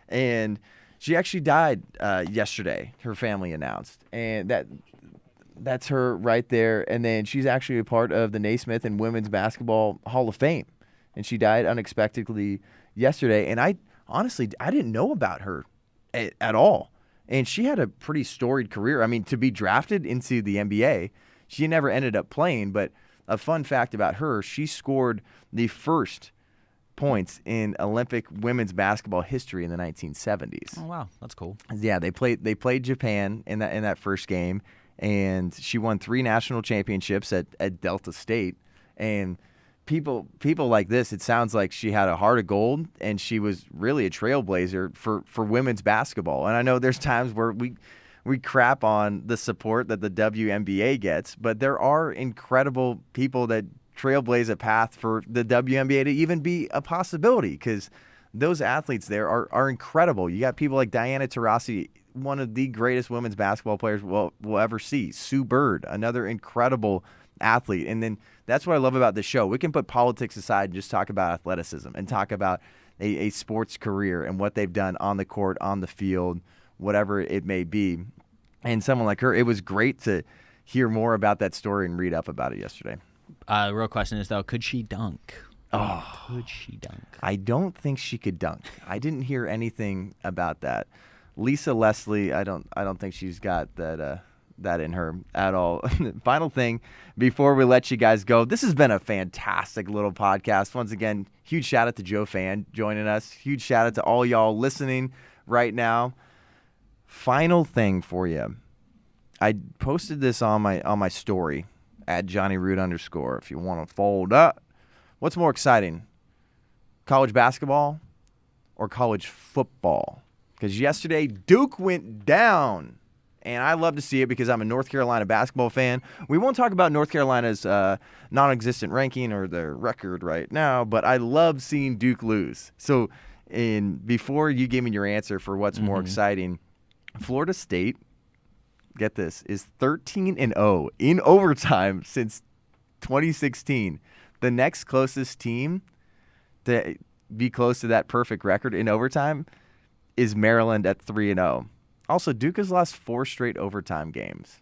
And she actually died yesterday, her family announced. And that's her right there. And then she's actually a part of the Naismith and Women's Basketball Hall of Fame. And she died unexpectedly yesterday. And I didn't know about her at all. And she had a pretty storied career. I mean, to be drafted into the NBA, she never ended up playing. But a fun fact about her, she scored the first points in Olympic women's basketball history in the 1970s. Oh, wow. That's cool. Yeah, they played Japan in that first game, and she won 3 national championships at Delta State. And people like this, it sounds like she had a heart of gold, and she was really a trailblazer for women's basketball. And I know there's times where we crap on the support that the WNBA gets, but there are incredible people that trailblaze a path for the WNBA to even be a possibility, because those athletes there are incredible. You got people like Diana Taurasi, one of the greatest women's basketball players we'll ever see. Sue Bird, another incredible athlete. And then that's what I love about this show. We can put politics aside and just talk about athleticism and talk about a sports career and what they've done on the court, on the field, whatever it may be. And someone like her, it was great to hear more about that story and read up about it yesterday. The real question is, though, could she dunk? Oh, could she dunk? I don't think she could dunk. I didn't hear anything about that. Lisa Leslie, I don't think she's got that in her at all. Final thing before we let you guys go, this has been a fantastic little podcast. Once again, huge shout out to Joe Fann joining us. Huge shout out to all y'all listening right now. Final thing for you. I posted this on my story at @JohnnyRoot_. If you want to fold up. What's more exciting, college basketball or college football? Because yesterday Duke went down, and I love to see it because I'm a North Carolina basketball fan. We won't talk about North Carolina's non-existent ranking or their record right now, but I love seeing Duke lose. So before you give me your answer for what's more exciting, Florida State, get this, is 13-0 in overtime since 2016. The next closest team to be close to that perfect record in overtime is Maryland at 3-0. Also, Duke has lost 4 straight overtime games.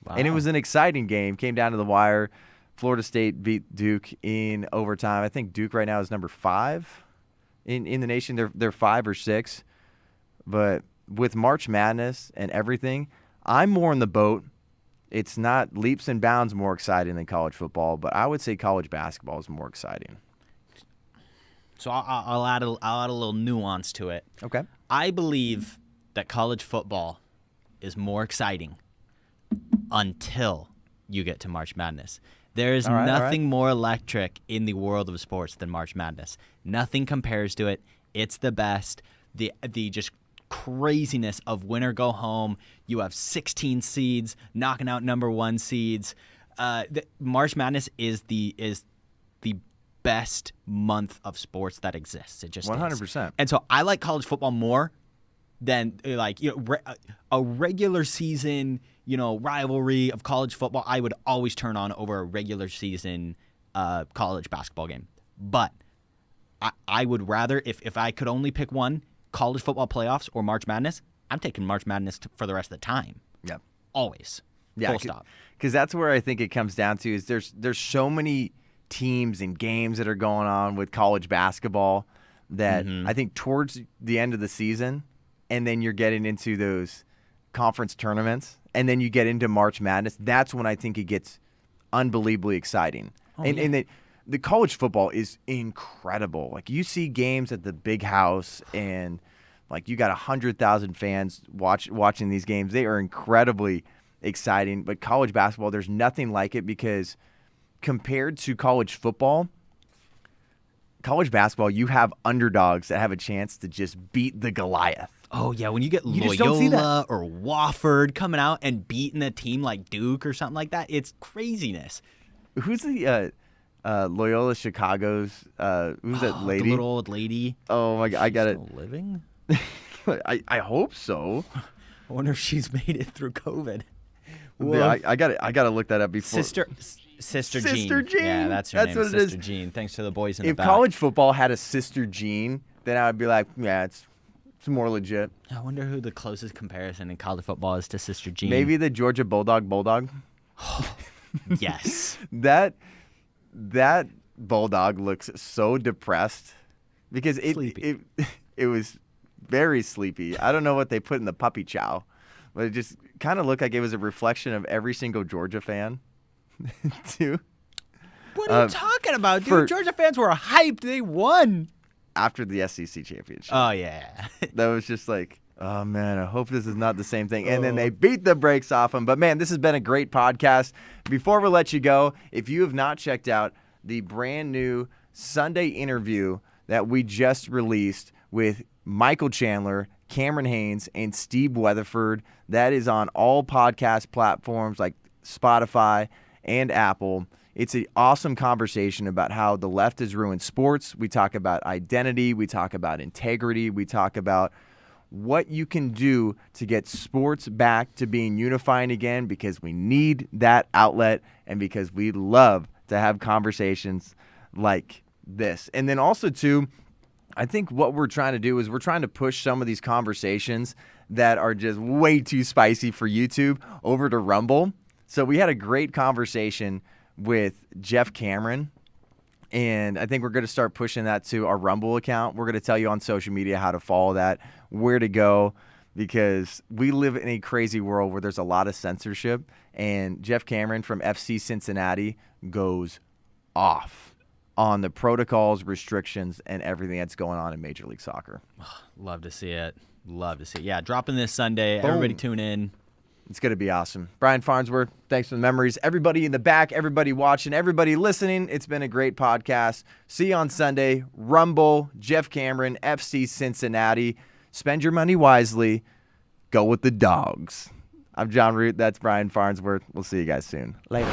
Wow. And it was an exciting game. Came down to the wire. Florida State beat Duke in overtime. I think Duke right now is number 5 in the nation. They're 5 or 6. But with March Madness and everything, I'm more in the boat. It's not leaps and bounds more exciting than college football, but I would say college basketball is more exciting. So I'll add a little nuance to it. Okay. I believe that college football is more exciting until you get to March Madness. There is nothing more electric in the world of sports than March Madness. Nothing compares to it. It's the best. The just craziness of win or go home. You have 16 seeds knocking out number 1 seeds. March Madness is the best month of sports that exists. It just 100%. Is. And so I like college football more than a regular season, rivalry of college football. I would always turn on over a regular season college basketball game. But I would rather, if I could only pick one, college football playoffs or March Madness, I'm taking March Madness for the rest of the time. Yeah. Always. Yeah, full stop. Because that's where I think it comes down to is there's so many teams and games that are going on with college basketball that I think towards the end of the season, and then you're getting into those conference tournaments, and then you get into March Madness, that's when I think it gets unbelievably exciting. And the college football is incredible. Like, you see games at the Big House, and like you got 100,000 fans watching these games. They are incredibly exciting. But college basketball, there's nothing like it, because compared to college football, college basketball, you have underdogs that have a chance to just beat the Goliath. Oh, yeah, when you get Loyola or Wofford coming out and beating a team like Duke or something like that, it's craziness. Who's the Loyola Chicago's who's that lady? The little old lady. Oh my God, I got it. Still living? I hope so. I wonder if she's made it through COVID. Yeah, I got to look that up before. Sister Jean. Sister Jean. Yeah, that's her name. What Sister Jean. Thanks to the boys in the back. If college football had a Sister Jean, then I would be like, yeah, it's more legit. I wonder who the closest comparison in college football is to Sister Jean. Maybe the Georgia Bulldog. Yes. That Bulldog looks so depressed because it was very sleepy. I don't know what they put in the puppy chow, but it just kind of looked like it was a reflection of every single Georgia fan, too. What are you talking about, dude? Georgia fans were hyped. They won. After the SEC championship. Oh, yeah. That was just like, oh, man, I hope this is not the same thing. And then they beat the brakes off them. But, man, this has been a great podcast. Before we let you go, if you have not checked out the brand new Sunday interview that we just released with Michael Chandler, Cameron Haynes, and Steve Weatherford, that is on all podcast platforms like Spotify and Apple. It's an awesome conversation about how the left has ruined sports. We talk about identity. We talk about integrity. We talk about what you can do to get sports back to being unifying again, because we need that outlet and because we love to have conversations like this. And then also, too, I think what we're trying to do is we're trying to push some of these conversations that are just way too spicy for YouTube over to Rumble. So we had a great conversation with Jeff Cameron, and I think we're going to start pushing that to our Rumble account. We're going to tell you on social media how to follow that, where to go, because we live in a crazy world where there's a lot of censorship, and Jeff Cameron from FC Cincinnati goes off on the protocols, restrictions, and everything that's going on in Major League Soccer. Love to see it. Yeah, dropping this Sunday. Boom. Everybody tune in. It's going to be awesome. Brian Farnsworth, thanks for the memories. Everybody in the back, everybody watching, everybody listening, it's been a great podcast. See you on Sunday. Rumble, Jeff Cameron, FC Cincinnati. Spend your money wisely. Go with the dogs. I'm John Root. That's Brian Farnsworth. We'll see you guys soon. Later.